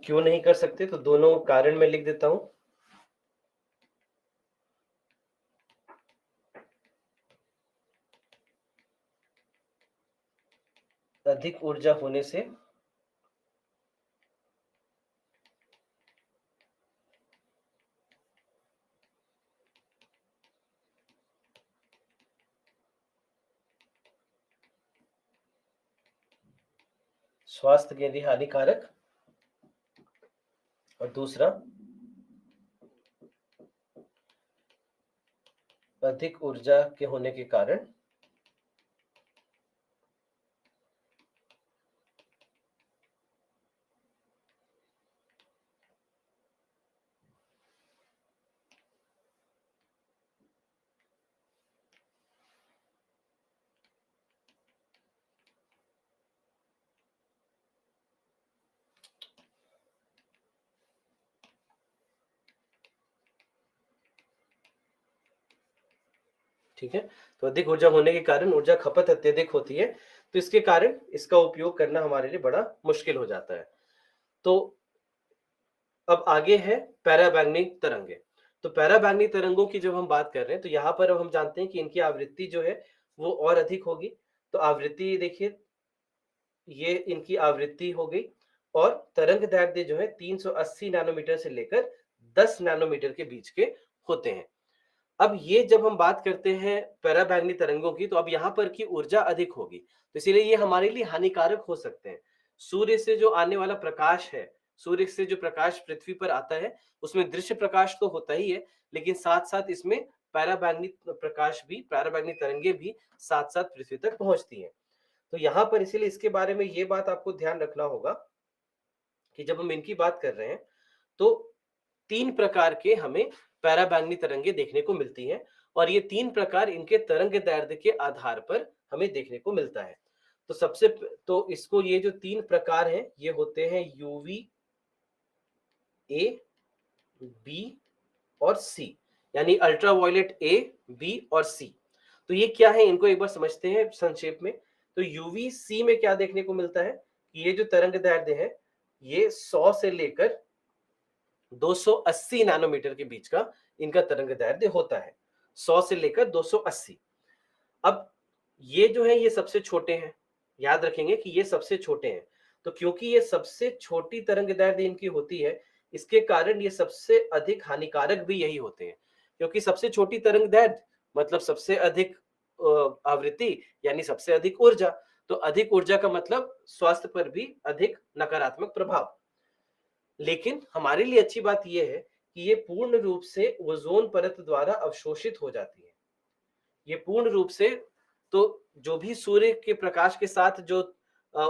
क्यों नहीं कर सकते, तो दोनों कारण मैं लिख देता हूं। अधिक ऊर्जा होने से स्वास्थ्य के लिए हानिकारक, और दूसरा अधिक ऊर्जा के होने के कारण ठीक है। तो अधिक ऊर्जा होने के कारण ऊर्जा खपत अत्यधिक होती है, तो इसके कारण इसका उपयोग करना हमारे लिए बड़ा मुश्किल हो जाता है। तो अब आगे है पैराबैंगनी तरंगे। तो पैराबैंगनी तरंगों की जब हम बात कर रहे हैं, तो यहाँ पर अब हम जानते हैं कि इनकी आवृत्ति जो है वो और अधिक होगी। तो आवृत्ति देखिए, ये इनकी आवृत्ति हो गई, और तरंग दैर्ध्य जो है 380 नैनोमीटर से लेकर 10 नैनोमीटर के बीच के होते हैं। अब ये जब हम बात करते हैं पैराबैंगनी तरंगों की, तो अब यहाँ पर की ऊर्जा अधिक होगी, तो इसीलिए ये हमारे लिए हानिकारक हो सकते हैं। सूर्य से जो आने वाला प्रकाश है, सूर्य से जो प्रकाश पृथ्वी पर आता है, उसमें दृश्य प्रकाश तो होता ही है, लेकिन साथ साथ इसमें पैराबैंगनी प्रकाश भी, पैराबैंगनी तरंगे भी साथ साथ पृथ्वी तक पहुंचती हैं। तो यहाँ पर इसीलिए इसके बारे में ये बात आपको ध्यान रखना होगा कि जब हम इनकी बात कर रहे हैं, तो 3 प्रकार के हमें पैराबैंगनी तरंगे देखने को मिलती हैं, और ये 3 प्रकार इनके तरंग दैर्ध्य के आधार पर हमें देखने को मिलता है। तो तो इसको, ये जो 3 प्रकार हैं, ये होते हैं यूवी, ए, बी और सी, यानी अल्ट्रावायलेट ए, बी और सी। तो ये क्या है, इनको एक बार समझते हैं संक्षेप में। तो यूवी सी में क्या देखने को मिलता है कि ये जो तरंग दैर्ध्य है, ये 100 से लेकर 280 नैनोमीटर के बीच का इनका तरंग दैर्ध्य होता है, 100 से लेकर 280। अब ये जो है, ये सबसे छोटे हैं, याद रखेंगे कि ये सबसे छोटे हैं। तो क्योंकि ये सबसे छोटी तरंग दैर्ध्य इनकी होती है, इसके कारण ये सबसे अधिक हानिकारक भी यही होते हैं, क्योंकि सबसे छोटी तरंग दैर्ध्य मतलब सबसे अधिक आवृत्ति, यानी सबसे अधिक ऊर्जा। तो अधिक ऊर्जा का मतलब स्वास्थ्य पर भी अधिक नकारात्मक प्रभाव। लेकिन हमारे लिए अच्छी बात यह है कि ये पूर्ण रूप से ओजोन परत द्वारा अवशोषित हो जाती है। ये पूर्ण रूप से, तो जो भी सूर्य के प्रकाश के साथ जो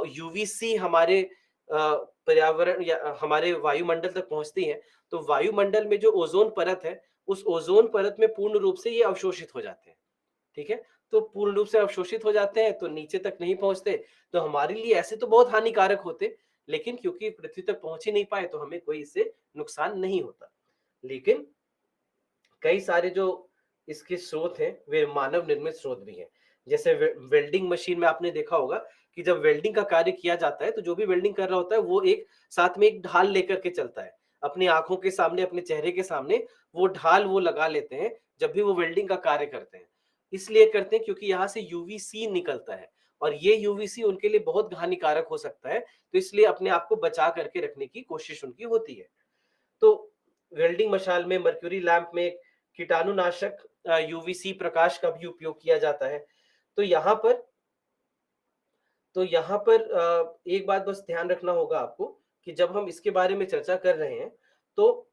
यूवीसी हमारे पर्यावरण या हमारे वायुमंडल तक पहुंचती है, तो वायुमंडल में जो ओजोन परत है, उस ओजोन परत में पूर्ण रूप से ये अवशोषित हो जाते हैं। ठीक है, तो पूर्ण रूप से अवशोषित हो जाते हैं, तो नीचे तक नहीं पहुंचते। तो हमारे लिए ऐसे तो बहुत हानिकारक होते, लेकिन क्योंकि पृथ्वी तक पहुंच ही नहीं पाए, तो हमें कोई इससे नुकसान नहीं होता। लेकिन कई सारे जो इसके स्रोत हैं, वे मानव निर्मित स्रोत भी हैं। जैसे वेल्डिंग मशीन में आपने देखा होगा कि जब वेल्डिंग का कार्य किया जाता है, तो जो भी वेल्डिंग कर रहा होता है, वो एक साथ में एक ढाल लेकर के चलता है। अपनी आंखों के सामने, अपने चेहरे के सामने वो ढाल वो लगा लेते हैं जब भी वो वेल्डिंग का कार्य करते हैं। इसलिए करते हैं क्योंकि यहाँ से यूवीसी निकलता है और ये यूवीसी उनके लिए बहुत हानिकारक हो सकता है, तो इसलिए अपने आप को बचा करके रखने की कोशिश उनकी होती है। तो वेल्डिंग मशाल में, मर्क्यूरी लैंप में कीटाणुनाशक यूवीसी प्रकाश का भी उपयोग किया जाता है। तो यहाँ पर एक बात बस ध्यान रखना होगा आपको कि जब हम इसके बारे में चर्चा कर रहे हैं, तो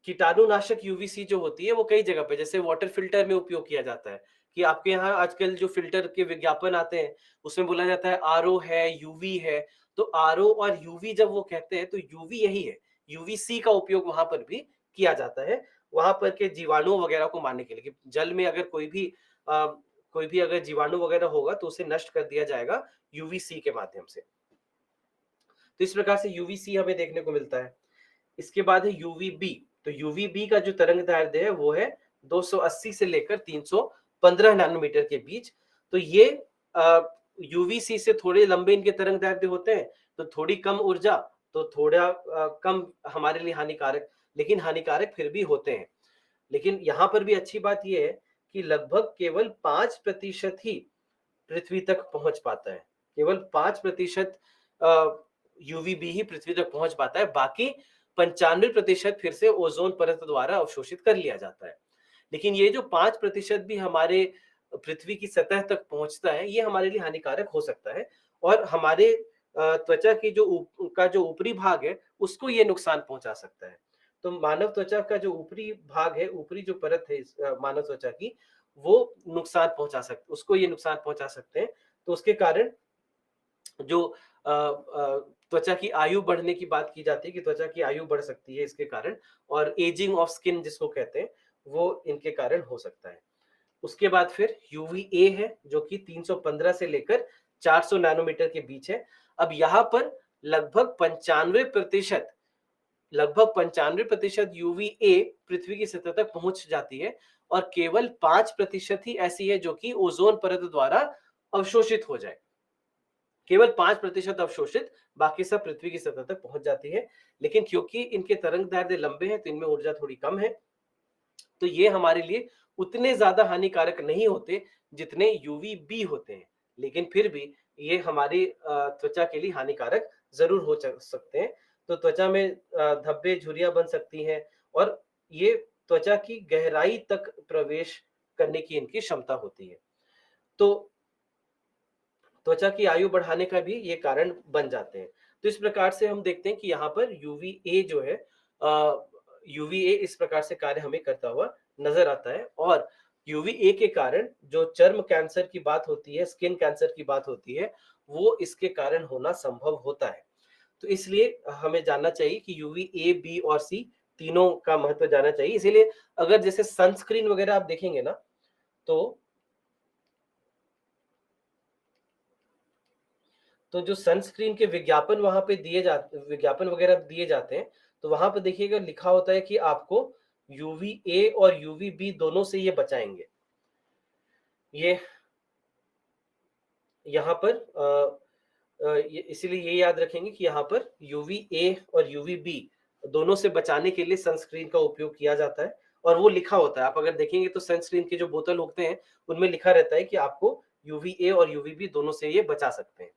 कीटाणुनाशक यूवीसी जो होती है वो कई जगह पे, जैसे वाटर फिल्टर में उपयोग किया जाता है कि आपके यहाँ आजकल जो फिल्टर के विज्ञापन आते हैं उसमें बोला जाता है आरओ है, यूवी है। तो आरओ और यूवी जब वो कहते हैं तो यूवी यही है, यूवीसी का उपयोग वहां पर भी किया जाता है, वहां पर के जीवाणु वगैरह को मारने के लिए कि जल में अगर कोई भी अगर जीवाणु वगैरह होगा तो उसे नष्ट कर दिया जाएगा यूवीसी के माध्यम से। तो इस प्रकार से यूवीसी हमें देखने को मिलता है। इसके बाद है यूवीबी। तो यूवीबी का जो तरंग दैर्ध्य है वो है 280 से लेकर 315 नैनोमीटर के बीच। तो ये यूवीसी से थोड़े लंबे इनके तरंग दैर्ध्य होते हैं, तो थोड़ी कम ऊर्जा, तो थोड़ा कम हमारे लिए हानिकारक, लेकिन हानिकारक फिर भी होते हैं। लेकिन यहाँ पर भी अच्छी बात यह है कि लगभग केवल 5% ही पृथ्वी तक पहुंच पाता है। केवल 5% यूवीबी ही पृथ्वी तक पहुंच पाता है, बाकी 95% फिर से ओजोन परत द्वारा अवशोषित कर लिया जाता है। लेकिन ये जो 5% भी हमारे पृथ्वी की सतह तक पहुंचता है, ये हमारे लिए हानिकारक हो सकता है और हमारे त्वचा की जो ऊपरी भाग है उसको ये नुकसान पहुंचा सकता है। तो मानव त्वचा का जो ऊपरी भाग है, ऊपरी जो परत है इस मानव त्वचा की, वो उसको ये नुकसान पहुंचा सकते हैं। तो उसके कारण जो त्वचा की आयु बढ़ने की बात की जाती है कि त्वचा की आयु बढ़ सकती है इसके कारण, और एजिंग ऑफ स्किन जिसको कहते हैं वो इनके कारण हो सकता है। उसके बाद फिर यूवीए है जो कि 315 से लेकर 400 नैनोमीटर के बीच है। अब यहाँ पर लगभग 95% यूवीए पृथ्वी की सतह तक पहुंच जाती है और केवल 5% ही ऐसी है जो कि ओजोन परत द्वारा अवशोषित हो जाए। केवल 5% अवशोषित, बाकी सब पृथ्वी की सतह तक पहुंच जाती है। लेकिन क्योंकि इनके तरंग दैर्ध्य लंबे हैं तो इनमें ऊर्जा थोड़ी कम है, तो ये हमारे लिए उतने ज्यादा हानिकारक नहीं होते जितने यूवीबी होते हैं। लेकिन फिर भी ये हमारी त्वचा के लिए हानिकारक जरूर हो सकते हैं। तो त्वचा में धब्बे, झुर्रियां बन सकती हैं और ये त्वचा की गहराई तक प्रवेश करने की इनकी क्षमता होती है। तो त्वचा की आयु बढ़ाने का भी ये कारण बन जाते हैं। तो इस प्रकार से हम देखते हैं कि यहाँ पर यूवीए जो है, यूवीए इस प्रकार से कार्य हमें करता हुआ नजर आता है। और यूवीए के कारण जो चर्म कैंसर की बात होती है, स्किन कैंसर की बात होती है, वो इसके कारण होना संभव होता है। तो इसलिए हमें जानना चाहिए कि यूवीए, बी और सी तीनों का महत्व जानना चाहिए। इसीलिए अगर जैसे सनस्क्रीन वगैरह आप देखेंगे ना, तो जो सनस्क्रीन के विज्ञापन वहां पे विज्ञापन वगैरह दिए जाते हैं, तो वहां पे देखिएगा लिखा होता है कि आपको यूवीए और यूवीबी दोनों से ये बचाएंगे। ये यहाँ पर इसीलिए ये याद रखेंगे कि यहाँ पर यूवीए और यूवीबी दोनों से बचाने के लिए सनस्क्रीन का उपयोग किया जाता है। और वो लिखा होता है, आप अगर देखेंगे तो सनस्क्रीन के जो बोतल होते हैं उनमें लिखा रहता है कि आपको यूवीए और यूवीबी दोनों से ये बचा सकते हैं।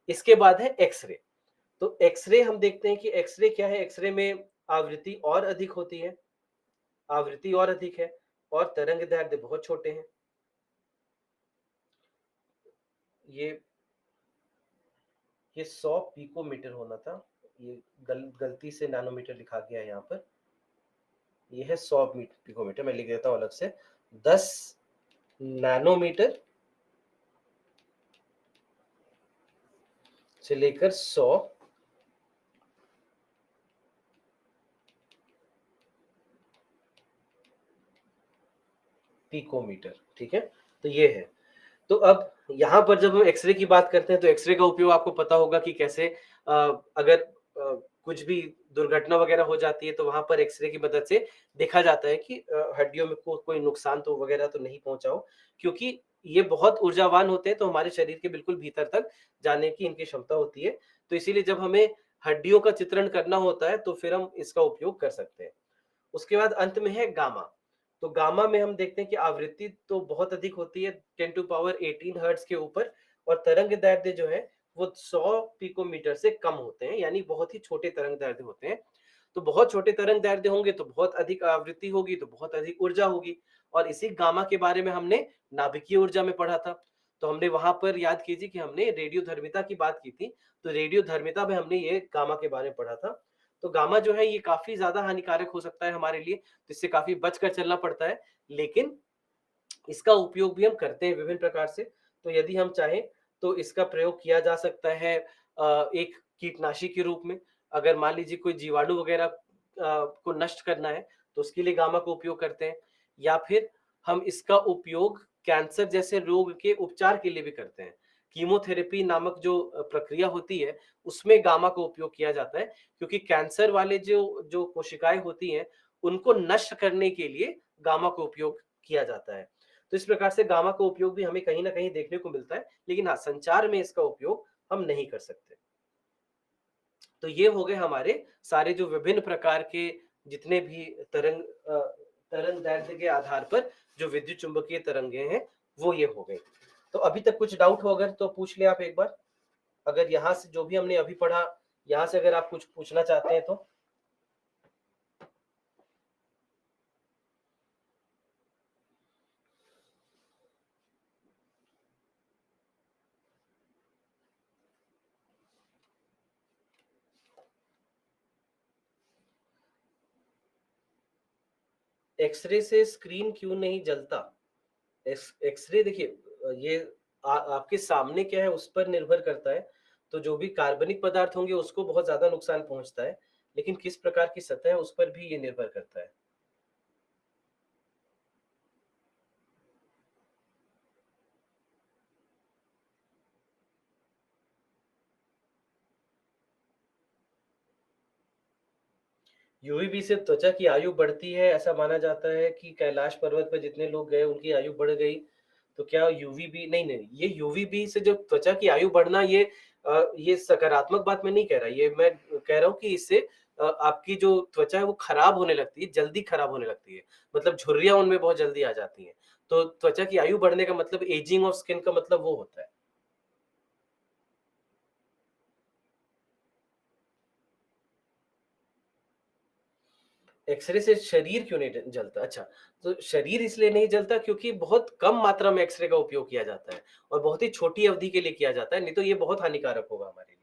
इसके बाद है एक्सरे। तो एक्सरे हम देखते हैं कि एक्सरे क्या है। एक्सरे में आवृत्ति और अधिक होती है, आवृत्ति और अधिक है और तरंग दैर्ध्य बहुत छोटे हैं। ये 100 पिकोमीटर होना था, ये गलती से नैनोमीटर लिखा गया है यहाँ पर। ये है 100 पिकोमीटर, मैं लिख देता हूँ अलग से। 10 नैनोमीटर से लेकर 100 पिकोमीटर, ठीक है। तो ये है। तो अब यहाँ पर जब हम एक्सरे की बात करते हैं तो एक्सरे का उपयोग आपको पता होगा कि कैसे अगर कुछ भी दुर्घटना वगैरह हो जाती है तो वहां पर एक्सरे की मदद से देखा जाता है कि हड्डियों में कोई नुकसान तो वगैरह तो नहीं पहुंचा हो, क्योंकि ये बहुत ऊर्जावान होते हैं तो हमारे शरीर के बिल्कुल भीतर तक जाने की इनकी क्षमता होती है। तो इसीलिए जब हमें हड्डियों का चित्रण करना होता है तो फिर हम इसका उपयोग कर सकते हैं। उसके बाद अंत में है गामा। तो गामा में हम देखते हैं कि आवृत्ति तो बहुत अधिक होती है 10 टू पावर 18 हर्ट्ज के ऊपर, और तरंग दैर्ध्य जो है वो 100 पिकोमीटर से कम होते हैं, यानी बहुत ही छोटे तरंग दैर्ध्य होते हैं। तो बहुत छोटे तरंग दैर्ध्य होंगे तो बहुत अधिक आवृत्ति होगी, तो बहुत अधिक ऊर्जा होगी। और इसी गामा के बारे में हमने नाभिकीय ऊर्जा में पढ़ा था। तो हमने वहां पर याद कीजिए कि हमने रेडियोधर्मिता की बात की थी, तो रेडियोधर्मिता में हमने ये गामा के बारे में पढ़ा था। तो गामा जो है ये काफी ज्यादा हानिकारक हो सकता है हमारे लिए, तो इससे काफी बचकर चलना पड़ता है, लेकिन इसका उपयोग भी हम करते हैं विभिन्न प्रकार से। तो यदि हम चाहें तो इसका प्रयोग किया जा सकता है एक कीटनाशी के रूप में। अगर मान लीजिए कोई जीवाणु वगैरह को नष्ट करना है तो उसके लिए गामा का उपयोग करते हैं, या फिर हम इसका उपयोग कैंसर जैसे रोग के उपचार के लिए भी करते हैं। कीमोथेरेपी नामक जो प्रक्रिया होती है उसमें गामा का उपयोग किया जाता है, क्योंकि कैंसर वाले जो जो कोशिकाएं होती हैं उनको नष्ट करने के लिए गामा का उपयोग किया जाता है। तो इस प्रकार से गामा का उपयोग भी हमें कहीं ना कहीं देखने को मिलता है, लेकिन हाँ, संचार में इसका उपयोग हम नहीं कर सकते। तो ये हो गए हमारे सारे जो विभिन्न प्रकार के जितने भी तरंग दैर्ध्य के आधार पर जो विद्युत चुंबकीय तरंगे हैं वो ये हो गई। तो अभी तक कुछ डाउट हो अगर तो पूछ ले आप एक बार। अगर यहाँ से जो भी हमने अभी पढ़ा, यहाँ से अगर आप कुछ पूछना चाहते हैं तो। एक्सरे से स्क्रीन क्यों नहीं जलता? एक्सरे देखिए, ये आपके सामने क्या है उस पर निर्भर करता है। तो जो भी कार्बनिक पदार्थ होंगे उसको बहुत ज्यादा नुकसान पहुंचता है, लेकिन किस प्रकार की सतह है उस पर भी ये निर्भर करता है। यूवीबी से त्वचा की आयु बढ़ती है, ऐसा माना जाता है कि कैलाश पर्वत पर जितने लोग गए उनकी आयु बढ़ गई। तो क्या यूवीबी, नहीं नहीं, ये यूवीबी से जो त्वचा की आयु बढ़ना, ये सकारात्मक बात मैं नहीं कह रहा, ये मैं कह रहा हूँ कि इससे आपकी जो त्वचा है वो खराब होने लगती है, जल्दी खराब होने लगती है। मतलब झुर्रियां उनमें बहुत जल्दी आ जाती हैं। तो त्वचा की आयु बढ़ने का मतलब, एजिंग ऑफ स्किन का मतलब वो होता है। एक्सरे से शरीर क्यों नहीं जलता? अच्छा, तो शरीर इसलिए नहीं जलता क्योंकि बहुत कम मात्रा में एक्सरे का उपयोग किया जाता है और बहुत ही छोटी अवधि के लिए किया जाता है, नहीं तो ये बहुत हानिकारक होगा हमारे लिए।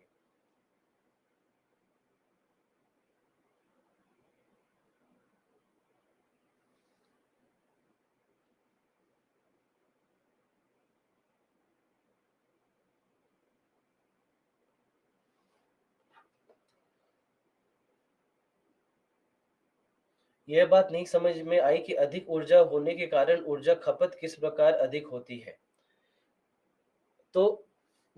यह बात नहीं समझ में आई कि अधिक ऊर्जा होने के कारण ऊर्जा खपत किस प्रकार अधिक होती है। तो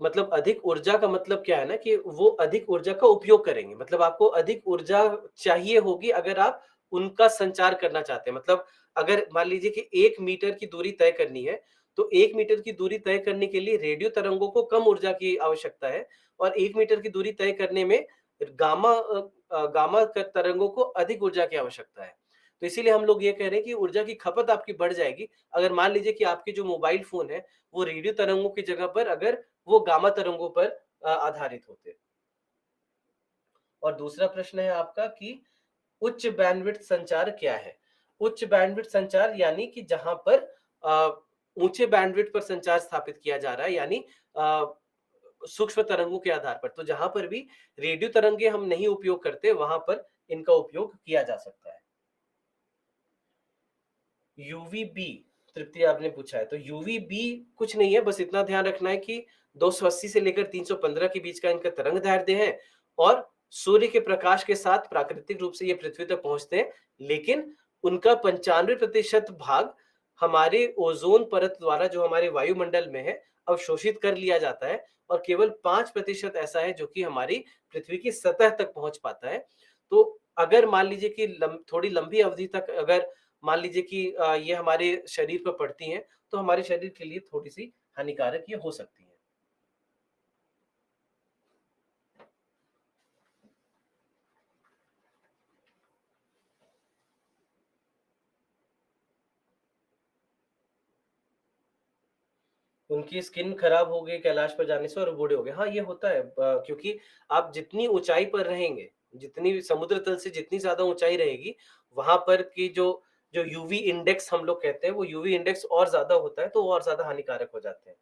मतलब अधिक ऊर्जा का मतलब क्या है ना, कि वो अधिक ऊर्जा का उपयोग करेंगे, मतलब आपको अधिक ऊर्जा चाहिए होगी अगर आप उनका संचार करना चाहते हैं। मतलब अगर मान लीजिए कि 1 मीटर की दूरी तय करनी है, तो 1 मीटर की दूरी तय करने के लिए रेडियो तरंगों को कम ऊर्जा की आवश्यकता है, और 1 मीटर की दूरी तय करने में गामा तरंगों को अधिक ऊर्जा की आवश्यकता है। तो इसीलिए हम लोग ये कह रहे हैं कि ऊर्जा की खपत आपकी बढ़ जाएगी अगर मान लीजिए कि आपके जो मोबाइल फोन है वो रेडियो तरंगों की जगह पर अगर वो गामा तरंगों पर आधारित होते। और दूसरा प्रश्न है आपका कि उच्च बैंडविड्थ संचार क्या है? उच्च बैंडविड्थ संचार यानी कि जहां पर ऊंचे बैंडविड्थ पर संचार स्थापित किया जा रहा है, यानी अ, सूक्ष्म तरंगों के आधार पर। तो जहां पर भी रेडियो तरंगे हम नहीं उपयोग करते वहां पर इनका उपयोग किया जा सकता है। यूवीबी, तृप्ति आपने पूछा है, तो यूवीबी कुछ नहीं है, बस इतना ध्यान रखना है कि 280 से लेकर 315 के बीच का इनका तरंग दैर्ध्य है, और सूर्य के प्रकाश के साथ प्राकृतिक रूप से ये पृथ्वी तक पहुंचते हैं, लेकिन उनका 95% भाग हमारे ओजोन परत द्वारा जो हमारे वायुमंडल में है अवशोषित कर लिया जाता है, और केवल 5% ऐसा है जो कि हमारी पृथ्वी की सतह तक पहुंच पाता है। तो अगर मान लीजिए कि थोड़ी लंबी अवधि तक अगर मान लीजिए कि ये हमारे शरीर पर पड़ती हैं, तो हमारे शरीर के लिए थोड़ी-सी हानिकारक ये हो सकती हैं। उनकी स्किन खराब हो गई कैलाश पर जाने से और बूढ़े हो गए। हाँ, ये होता है क्योंकि आप जितनी ऊँचाई पर रहेंगे, जितनी समुद्र तल से जितनी ज़्यादा ऊँचाई रहेगी, वहाँ पर की जो जो यूवी इंडेक्स हम लोग कहते हैं, वो यूवी इंडेक्स और ज़्यादा होता है, तो वो और ज़्यादा हानिकारक हो जाते हैं।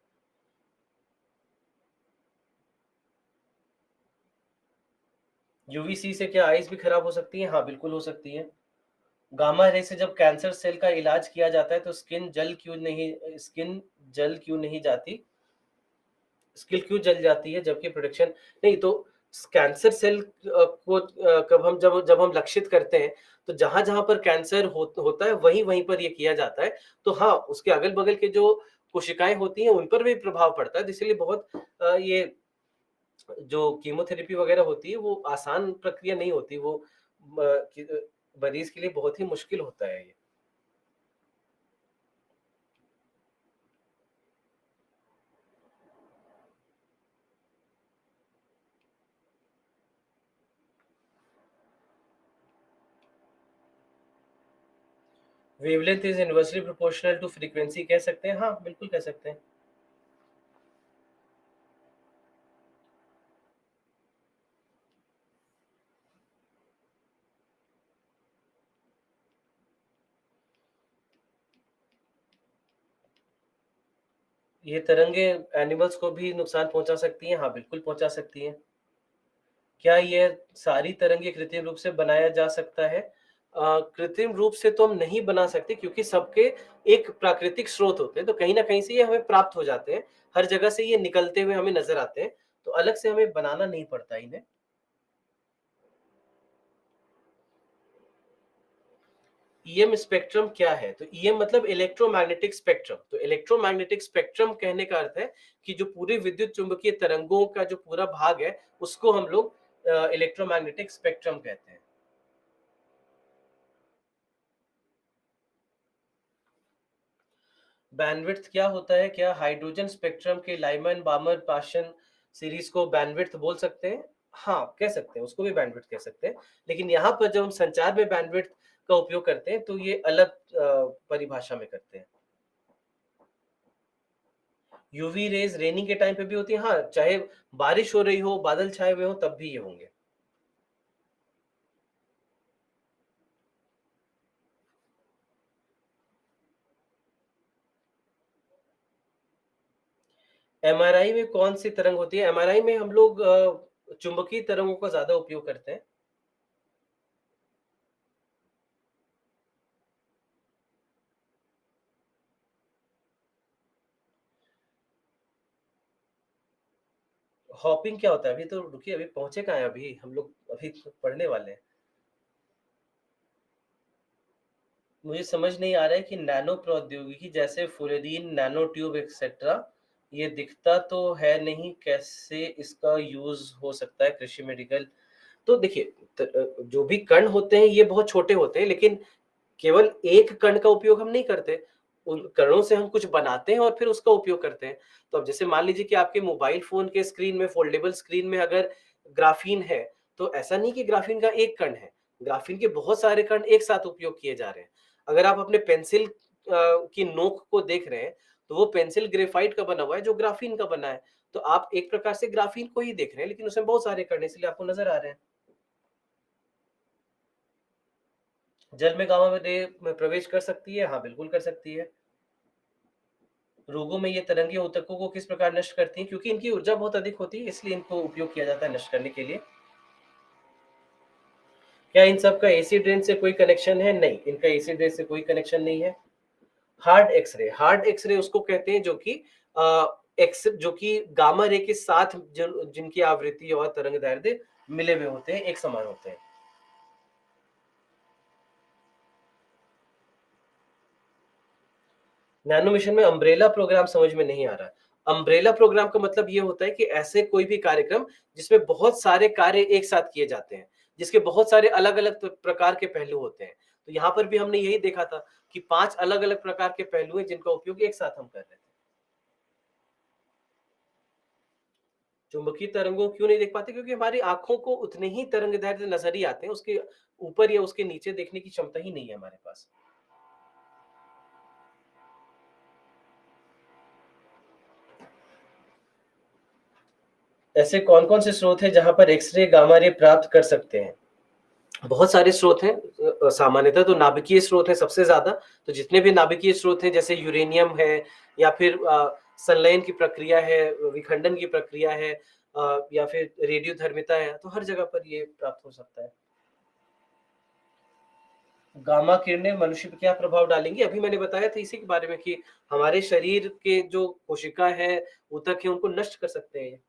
यूवीसी से क्या आइज़ भी खराब हो सकती है? हाँ, बिल्कुल हो सकती है। गामा रे से जब कैंसर सेल का इलाज किया जाता है, तो स्किन जल क्यों नहीं जाती? स्किल क्यों जल जाती है जबकि प्रोडक्शन नहीं तो कैंसर सेल को कब हम जब जब हम लक्षित करते हैं तो जहां-जहां पर कैंसर होता है वहीं-वहीं पर ये किया जाता है। तो हाँ, उसके अगल-बगल के जो कोशिकाएँ होती हैं उन पर भी प्रभाव पड़ता है। तो इसीलिए बहुत ये जो कीमोथेरेपी वगैरह होती है वो आसान प्रक्रिया नहीं होती। वो मरीज़ के लिए बहुत ही मुश्किल होता है ये। Wavelength is inversely proportional to frequency कह सकते हैं? हाँ, बिल्कुल कह सकते हैं। ये तरंगे एनिमल्स को भी नुकसान पहुँचा सकती हैं? हाँ, बिल्कुल पहुँचा सकती हैं। क्या ये सारी तरंगे कृत्रिम रूप से बनाया जा सकता है? कृत्रिम रूप से तो हम नहीं बना सकते क्योंकि सबके एक प्राकृतिक स्रोत होते हैं, तो कहीं न कहीं से ये हमें प्राप्त हो जाते हैं। हर जगह से ये निकलते हुए हमें नज़र आते हैं, तो अलग से हमें बनाना नहीं पड़ता इन्हें। ईएम स्पेक्ट्रम क्या है? तो ईएम मतलब इलेक्ट्रोमैग्नेटिक स्पेक्ट्रम। तो इलेक्ट्रोमैग्नेटिक स्पेक्ट्रम कहने का अर्थ है कि जो पूरी विद्युत चुम्बकीय तरंगों का जो पूरा भाग है, उसको हम लोग इलेक्ट्रोमैग्नेटिक स्पेक्ट्रम कहते हैं। बैंडविड्थ क्या होता है? क्या हाइड्रोजन स्पेक्ट्रम के लाइमन बामर पाशन सीरीज को बैंडविड्थ बोल सकते हैं? हाँ, कह सकते हैं, उसको भी बैंडविड्थ कह सकते हैं। लेकिन यहाँ पर जब हम संचार में बैंडविड्थ का उपयोग करते हैं, तो ये अलग परिभाषा में करते हैं। यूवी रेज़ रेनिंग के टाइम पे भी होती है, हाँ, चाहे बारिश हो रही हो, बादल छाए हुए हों, तब भी ये होंगे। एमआरआई में कौन-सी तरंग होती है? एमआरआई में हम लोग चुंबकीय तरंगों का ज़्यादा उपयोग करते हैं। हॉपिंग क्या होता है? अभी तो रुकिए, अभी पहुँचे कहाँ हैं अभी? हम लोग अभी तो पढ़ने वाले हैं। मुझे समझ नहीं आ रहा है कि नैनो प्रौद्योगिकी जैसे फ्लोरीन, नैनो ट्यूब एक्सेट्रा ये दिखता तो है नहीं, कैसे इसका यूज़ हो सकता है कृषि मेडिकल? तो देखिए जो भी कण होते हैं ये बहुत छोटे होते हैं लेकिन केवल एक कण का उपयोग हम नहीं करते। उन कणों से हम कुछ बनाते हैं और फिर उसका उपयोग करते हैं। तो अब जैसे मान लीजिए कि आपके मोबाइल फ़ोन के स्क्रीन में फोल्डेबल स्क्रीन में अगर ग्राफ़ीन है, तो ऐसा नहीं कि ग्राफ़ीन का एक कण है। ग्राफ़ीन के बहुत सारे कण एक साथ उपयोग किए जा रहे हैं। अगर आप अपने पेंसिल की नोक को देख रहे हैं, तो वो पेंसिल ग्रेफ़ाइट का बना हुआ है जो ग्राफ़ीन का बना है। तो आप एक प्रकार से ग्राफ़ीन को ही देख रहे हैं लेकिन उसमें बहुत सारे कण हैं इसलिए आपको नज़र आ रहे हैं। जल में गामा रे में प्रवेश कर सकती है? हाँ, बिल्कुल कर सकती है। रोगों में ये तरंगे ऊतकों को किस प्रकार नष्ट करती हैं? क्योंकि इनकी ऊर्जा बहुत अधिक होती है इसलिए इनको उपयोग किया जाता है नष्ट करने के लिए। क्या इन सब का एसिड रेन से कोई कनेक्शन है? नहीं, इनका एसिड रेन से कोई कनेक्शन नहीं है। हार्ड एक्स-रे उसको कहते हैं जो कि एक्स जो कि गामा रे के साथ जिनकी आवृत्ति और तरंग-दैर्ध्य मिले हुए होते हैं, एक समान होते हैं। नैनो मिशन में अम्ब्रेला प्रोग्राम समझ में नहीं आ रहा। अम्ब्रेला प्रोग्राम का मतलब ये होता है कि ऐसे कोई भी कार्यक्रम जिसमें बहुत सारे कार्य एक साथ किए जाते हैं, जिसके बहुत सारे अलग-अलग प्रकार के पहलू होते हैं। तो यहाँ पर भी हमने यही देखा था कि 5 अलग-अलग प्रकार के पहलू हैं जिनका उपयोग एक साथ हम कर रहे थे। चुंबकीय तरंगों क्यों नहीं देख पाते? क्योंकि हमारी आँखों को उतने ही तरंग-दैर्ध्य नज़र ही आते हैं, उसके ऊपर या उसके नीचे देखने की क्षमता ही नहीं है हमारे पास। ऐसे कौन-कौन से स्रोत हैं जहाँ पर एक्स-रे, गामा रे प्राप्त कर सकते हैं? बहुत सारे स्रोत हैं। सामान्यतः तो नाभिकीय स्रोत है सबसे ज़्यादा। तो जितने भी नाभिकीय स्रोत हैं जैसे यूरेनियम है या फिर संलयन की प्रक्रिया है, विखंडन की प्रक्रिया है, या फिर रेडियोधर्मिता है, तो हर जगह पर ये प्राप्त हो सकता है। गामा किरणें मनुष्य पे क्या प्रभाव डालेंगी? अभी मैंने बताया था इसी के बारे में कि हमारे शरीर के जो कोशिका है, ऊतक है, उनको नष्ट कर सकते हैं ये।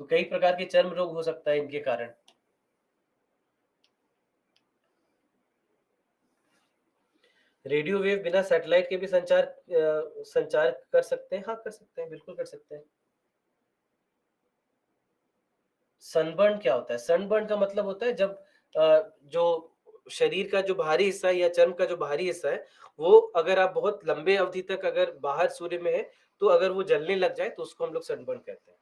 तो कई प्रकार के चर्म रोग हो सकता है इनके कारण। रेडियो वेव बिना सैटेलाइट के भी संचार कर सकते हैं? हाँ, कर सकते हैं, बिल्कुल कर सकते हैं। सनबर्न क्या होता है? सनबर्न का मतलब होता है जब जो शरीर का जो बाहरी हिस्सा है या चर्म का जो बाहरी हिस्सा है, वो अगर आप बहुत लंबे अवधि तक अगर बाहर सूर्य में है, तो अगर वो जलने लग जाए, तो उसको हम लोग सनबर्न कहते हैं।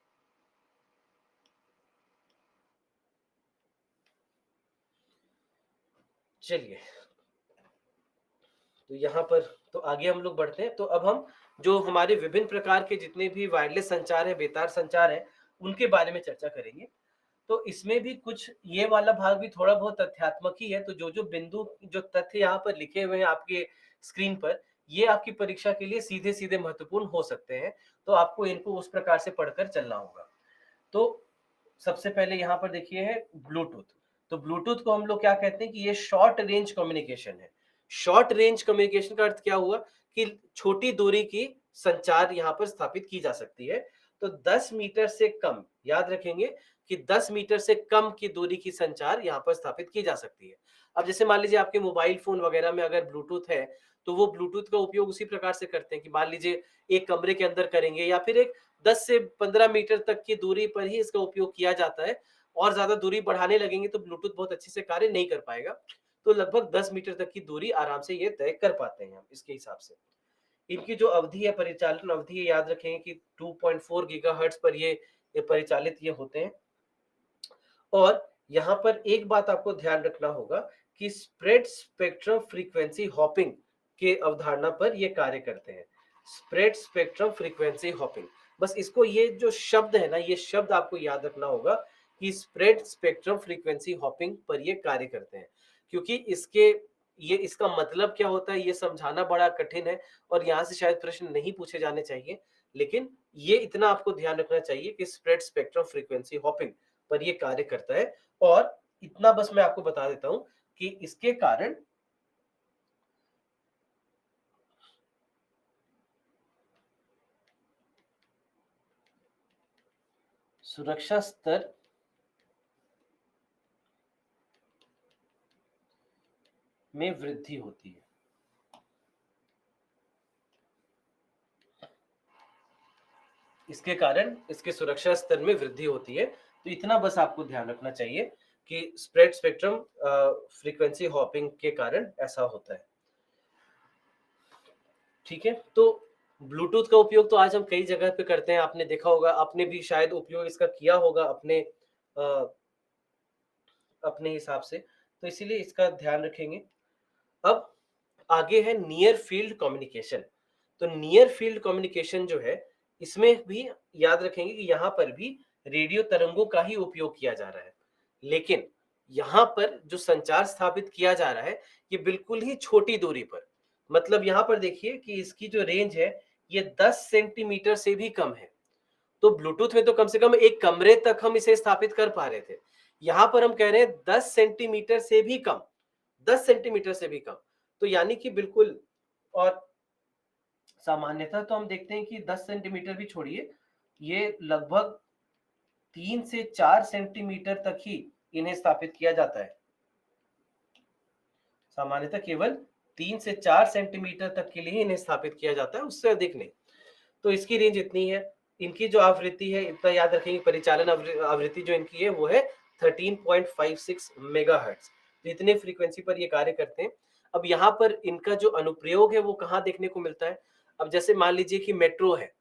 चलिए, तो यहाँ पर तो आगे हम लोग बढ़ते हैं। तो अब हम जो हमारे विभिन्न प्रकार के जितने भी वायरलेस संचार है, बेतार संचार है, उनके बारे में चर्चा करेंगे। तो इसमें भी कुछ ये वाला भाग भी थोड़ा बहुत तथ्यात्मक ही है। तो जो बिंदु जो तथ्य यहाँ पर लिखे हुए हैं आपके स्क्रीन पर, ये आपकी परीक्षा के लिए सीधे सीधे महत्वपूर्ण हो सकते हैं। तो आपको इनको उस प्रकार से पढ़कर चलना होगा। तो सबसे पहले यहाँ पर देखिए है ब्लूटूथ। तो ब्लूटूथ को हम लोग क्या कहते हैं कि ये शॉर्ट रेंज कम्युनिकेशन है। शॉर्ट रेंज कम्युनिकेशन का अर्थ क्या हुआ कि छोटी दूरी की संचार यहाँ पर स्थापित की जा सकती है। तो 10 मीटर से कम, याद रखेंगे कि 10 मीटर से कम की दूरी की संचार यहाँ पर स्थापित की जा सकती है। अब जैसे मान लीजिए आपके मोबाइल फोन वगैरह में अगर ब्लूटूथ है, तो वो ब्लूटूथ का उपयोग उसी प्रकार से करते हैं कि मान लीजिए एक कमरे के अंदर करेंगे या फिर एक 10 से 15 मीटर तक की दूरी पर ही इसका उपयोग किया जाता है। और ज्यादा दूरी बढ़ाने लगेंगे तो ब्लूटूथ बहुत अच्छे से कार्य नहीं कर पाएगा। तो लगभग 10 मीटर तक की दूरी आराम से ये तय कर पाते हैं हम इसके हिसाब से। इनकी जो अवधि है, परिचालन अवधि है, याद रखेंगे कि 2.4 गीगाहर्ट्ज पर ये परिचालित ये होते हैं। और यहाँ पर एक बात आपको ध्यान रखना होगा कि स्प्रेड स्पेक्ट्रम फ्रीक्वेंसी हॉपिंग के अवधारणा पर ये कार्य करते हैं। स्प्रेड स्पेक्ट्रम फ्रीक्वेंसी हॉपिंग, बस इसको ये जो शब्द है ना, ये शब्द आपको याद रखना होगा कि स्प्रेड स्पेक्ट्रम फ्रीक्वेंसी हॉपिंग पर ये कार्य करते हैं। क्योंकि इसका मतलब क्या होता है ये समझाना बड़ा कठिन है और यहाँ से शायद प्रश्न नहीं पूछे जाने चाहिए। लेकिन ये इतना आपको ध्यान रखना चाहिए कि स्प्रेड स्पेक्ट्रम फ्रीक्वेंसी हॉपिंग पर ये कार्य करता है। और इतना बस मैं आपको बता देता हूं कि इसके कारण सुरक्षा स्तर में वृद्धि होती है। इसके कारण इसके सुरक्षा स्तर में वृद्धि होती है। तो इतना बस आपको ध्यान रखना चाहिए कि स्प्रेड स्पेक्ट्रम फ्रीक्वेंसी हॉपिंग के कारण ऐसा होता है। ठीक है, तो ब्लूटूथ का उपयोग तो आज हम कई जगह पे करते हैं। आपने देखा होगा, आपने भी शायद उपयोग इसका किया होगा अपने हिसाब से। तो इसीलिए इसका ध्यान रखेंगे। अब आगे है नियर फील्ड कम्युनिकेशन। तो नियर फील्ड कम्युनिकेशन जो है, इसमें भी याद रखेंगे कि यहाँ पर भी रेडियो तरंगों का ही उपयोग किया जा रहा है। लेकिन यहाँ पर जो संचार स्थापित किया जा रहा है, ये बिल्कुल ही छोटी दूरी पर। मतलब यहाँ पर देखिए कि इसकी जो रेंज है, ये 10 सेंटीमीटर से भी कम है। तो ब्लूटूथ में तो कम से कम एक कमरे तक हम इसे स्थापित कर पा रहे थे। यहाँ पर हम कह रहे हैं 10 सेंटीमीटर से भी कम, 10 सेंटीमीटर से भी कम। तो यानी कि बिल्कुल। और सामान्यतः तो हम देखते हैं कि 10 सेंटीमीटर भी छोड़िए, ये लगभग 3 से 4 सेंटीमीटर तक ही इन्हें स्थापित किया जाता है। सामान्यतः केवल 3 से 4 सेंटीमीटर तक के लिए इन्हें स्थापित किया जाता है, उससे अधिक नहीं। तो इसकी रेंज इतनी है। इनकी जो आवृत्ति है, इतना याद रखेंगे, परिचालन आवृत्ति जो इनकी है वो है 13.56 मेगाहर्ट्ज। तो इतने फ्रीक्वेंसी पर ये कार्य करते हैं। अब यहाँ पर इनका जो अनुप्रयोग है वो कहाँ देखने को मिलता है? अब जैसे मान लीजिए कि मेट्रो है,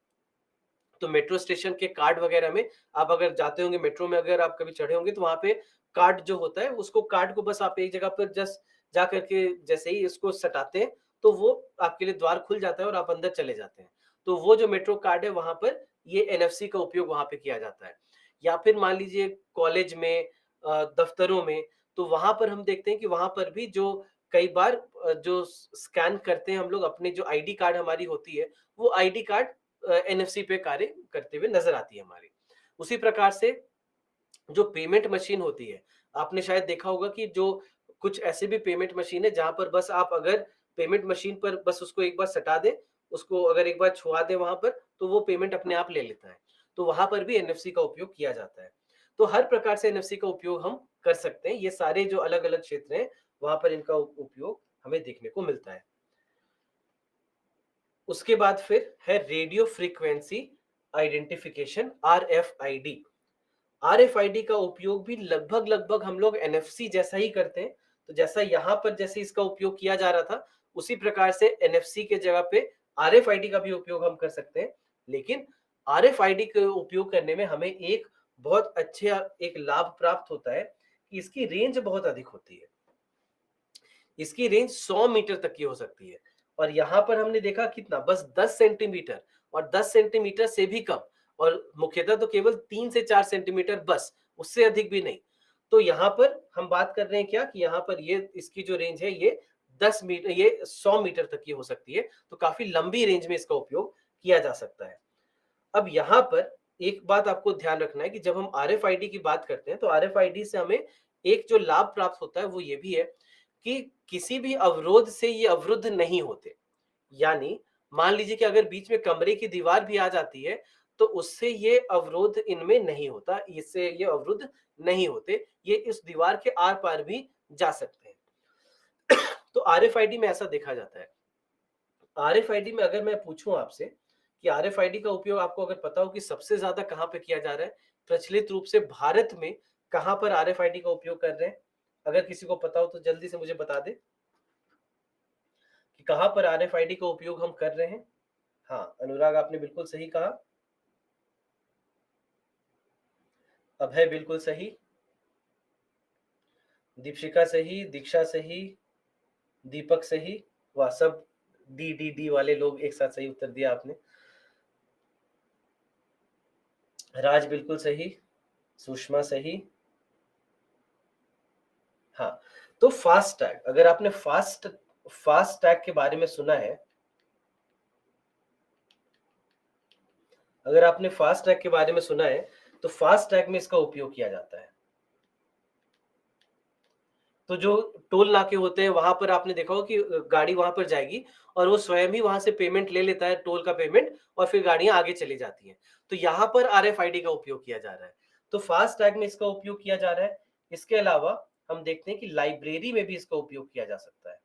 तो मेट्रो स्टेशन के कार्ड वगैरह में आप अगर जाते होंगे, मेट्रो में अगर आप कभी चढ़े होंगे, तो वहां पे कार्ड जो होता है, उसको कार्ड को बस आप एक जगह पर जस्ट जा करके जैसे ही इसको सटाते हैं, तो वो आपके लिए द्वार खुल जाता है और आप अंदर चले जाते हैं। तो वो जो मेट्रो कार्ड है, वहां पर ये एनएफसी का उपयोग वहां पे किया जाता है। या फिर मान लीजिए कॉलेज में, दफ्तरों में, तो वहां पर हम देखते हैं कि वहां पर भी जो कई बार जो स्कैन करते हैं हम लोग अपने, जो आईडी कार्ड हमारी होती है, वो आईडी कार्ड एनएफसी पे कार्य करते हुए नजर आती है हमारी। उसी प्रकार से जो पेमेंट मशीन होती है, आपने शायद देखा होगा कि जो कुछ ऐसे भी पेमेंट मशीन है जहां पर बस आप अगर पेमेंट मशीन पर बस उसको एक बार सटा दें, उसको अगर एक बार छुआ दें वहां पर, तो वो पेमेंट अपने आप ले लेता है। तो वहां पर भी एनएफसी का उपयोग किया जाता है। तो हर प्रकार से एनएफसी का उपयोग हम कर सकते हैं। ये सारे जो अलग अलग क्षेत्र हैं वहां पर इनका उपयोग हमें देखने को मिलता है। उसके बाद फिर है radio frequency identification, RFID. RFID का उपयोग भी लगभग लगभग हम लोग एनएफसी जैसा ही करते हैं। तो जैसा यहाँ पर जैसे इसका उपयोग किया जा रहा था, उसी प्रकार से एनएफसी के जगह पे आरएफआईडी का भी उपयोग हम कर सकते हैं। लेकिन आरएफआईडी का उपयोग करने में हमें एक बहुत अच्छा एक लाभ प्राप्त होता है कि इसकी रेंज बहुत अधिक होती है। इसकी रेंज 100 मीटर तक की हो सकती है। और यहाँ पर हमने देखा कितना, बस 10 सेंटीमीटर, और 10 सेंटीमीटर से भी कम, और मुख्यतः तो केवल 3 से 4 सेंटीमीटर बस, उससे अधिक भी नहीं। तो यहाँ पर हम बात कर रहे हैं क्या कि यहाँ पर ये इसकी जो रेंज है ये 10 मीटर, ये 100 मीटर तक की हो सकती है। तो काफी लंबी रेंज में इसका उपयोग किया जा सकता है। अब यहाँ पर एक बात आपको ध्यान रखना है कि जब हम आरएफआईडी की बात करते हैं तो आरएफआईडी से हमें एक जो लाभ प्राप्त होता है वो ये भी है कि किसी भी अवरोध से ये अवरुद्ध नहीं होते। यानी मान लीजिए कि अगर बीच में कमरे की दीवार भी आ जाती है तो उससे ये अवरोध इनमें नहीं होता, इससे ये अवरुद्ध नहीं होते, ये इस दीवार के आर पार भी जा सकते हैं। तो आरएफआईडी में ऐसा देखा जाता है। आरएफआईडी में अगर मैं पूछूं आपसे कि आरएफआईडी का उपयोग आपको अगर पता हो कि सबसे ज्यादा कहां पे किया जा रहा है, प्रचलित रूप से भारत में कहां पर आरएफआईडी का उपयोग कर रहे हैं, अगर किसी को पता हो तो जल्दी से मुझे बता दे कि कहां पर आरएफआईडी का उपयोग हम कर रहे हैं। हाँ अनुराग, आपने बिल्कुल सही कहा। अभय बिल्कुल सही, दीपशिका सही, दीक्षा सही, दीपक सही। वाह, सब डी डी डी वाले लोग एक साथ सही उत्तर दिया आपने। राज बिल्कुल सही, सुषमा सही। हाँ, तो फास्ट टैग, अगर आपने फास्ट फास्ट टैग के बारे में सुना है, अगर आपने फास्ट टैग के बारे में सुना है तो फास्ट टैग में इसका उपयोग किया जाता है। तो जो टोल नाके होते हैं वहां पर आपने देखा होगा कि गाड़ी वहां पर जाएगी और वो स्वयं ही वहां से पेमेंट ले लेता है, टोल का पेमेंट, और फिर गाड़ियां आगे चली जाती हैं। तो यहाँ पर आरएफआईडी का उपयोग किया जा रहा है। तो फास्ट टैग में इसका उपयोग किया जा रहा है। इसके अलावा हम देखते हैं कि लाइब्रेरी में भी इसका उपयोग किया जा सकता है।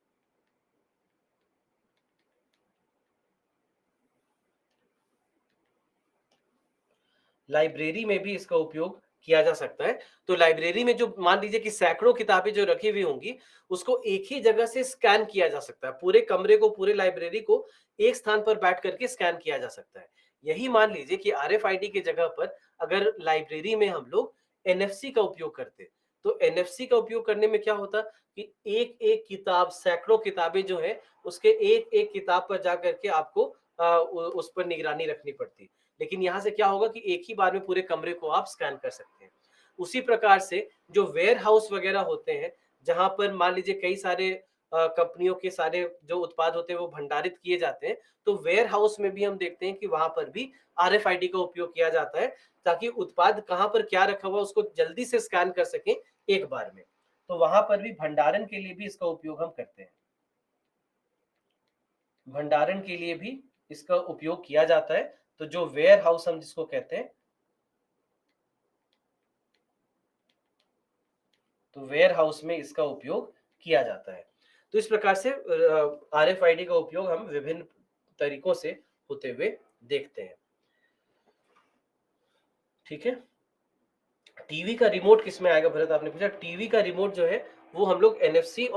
लाइब्रेरी में भी इसका उपयोग किया जा सकता है। तो लाइब्रेरी में जो मान लीजिए कि सैकड़ों किताबें जो रखी हुई होंगी, उसको एक ही जगह से स्कैन किया जा सकता है। पूरे कमरे को, पूरे लाइब्रेरी को एक स्थान पर बैठ करके स्कैन किया जा सकता है। यही मान लीजिए कि आरएफआईडी की जगह पर अगर लाइब्रेरी में हम लोग एनएफसी का उपयोग करते, तो एनएफसी का उपयोग करने में क्या होता कि एक एक किताब, सैकड़ों किताबें जो है, उसके एक एक किताब पर जा करके आपको उस पर निगरानी रखनी पड़ती। लेकिन यहाँ से क्या होगा कि एक ही बार में पूरे कमरे को आप स्कैन कर सकते हैं। उसी प्रकार से जो वेयर हाउस वगैरह होते हैं, जहां पर मान लीजिए कई सारे कंपनियों के सारे जो उत्पाद होते हैं वो भंडारित किए जाते हैं, तो वेयर हाउस में भी हम देखते हैं कि वहां पर भी आरएफआईडी का उपयोग किया जाता है, ताकि उत्पाद कहाँ पर क्या रखा हुआ उसको जल्दी से स्कैन कर सकें एक बार में। तो वहां पर भी भंडारण के लिए भी इसका उपयोग हम करते हैं। भंडारण के लिए भी इसका उपयोग किया जाता है। तो जो वेयर हाउस हम जिसको कहते हैं, तो वेयर हाउस में इसका उपयोग किया जाता है। तो इस प्रकार से आरएफआईडी का उपयोग हम विभिन्न तरीकों से होते हुए देखते हैं। ठीक है, टीवी का रिमोट किस में आएगा भरत, आपने पूछा। टीवी का रिमोट जो है वो हम लोग एनएफसी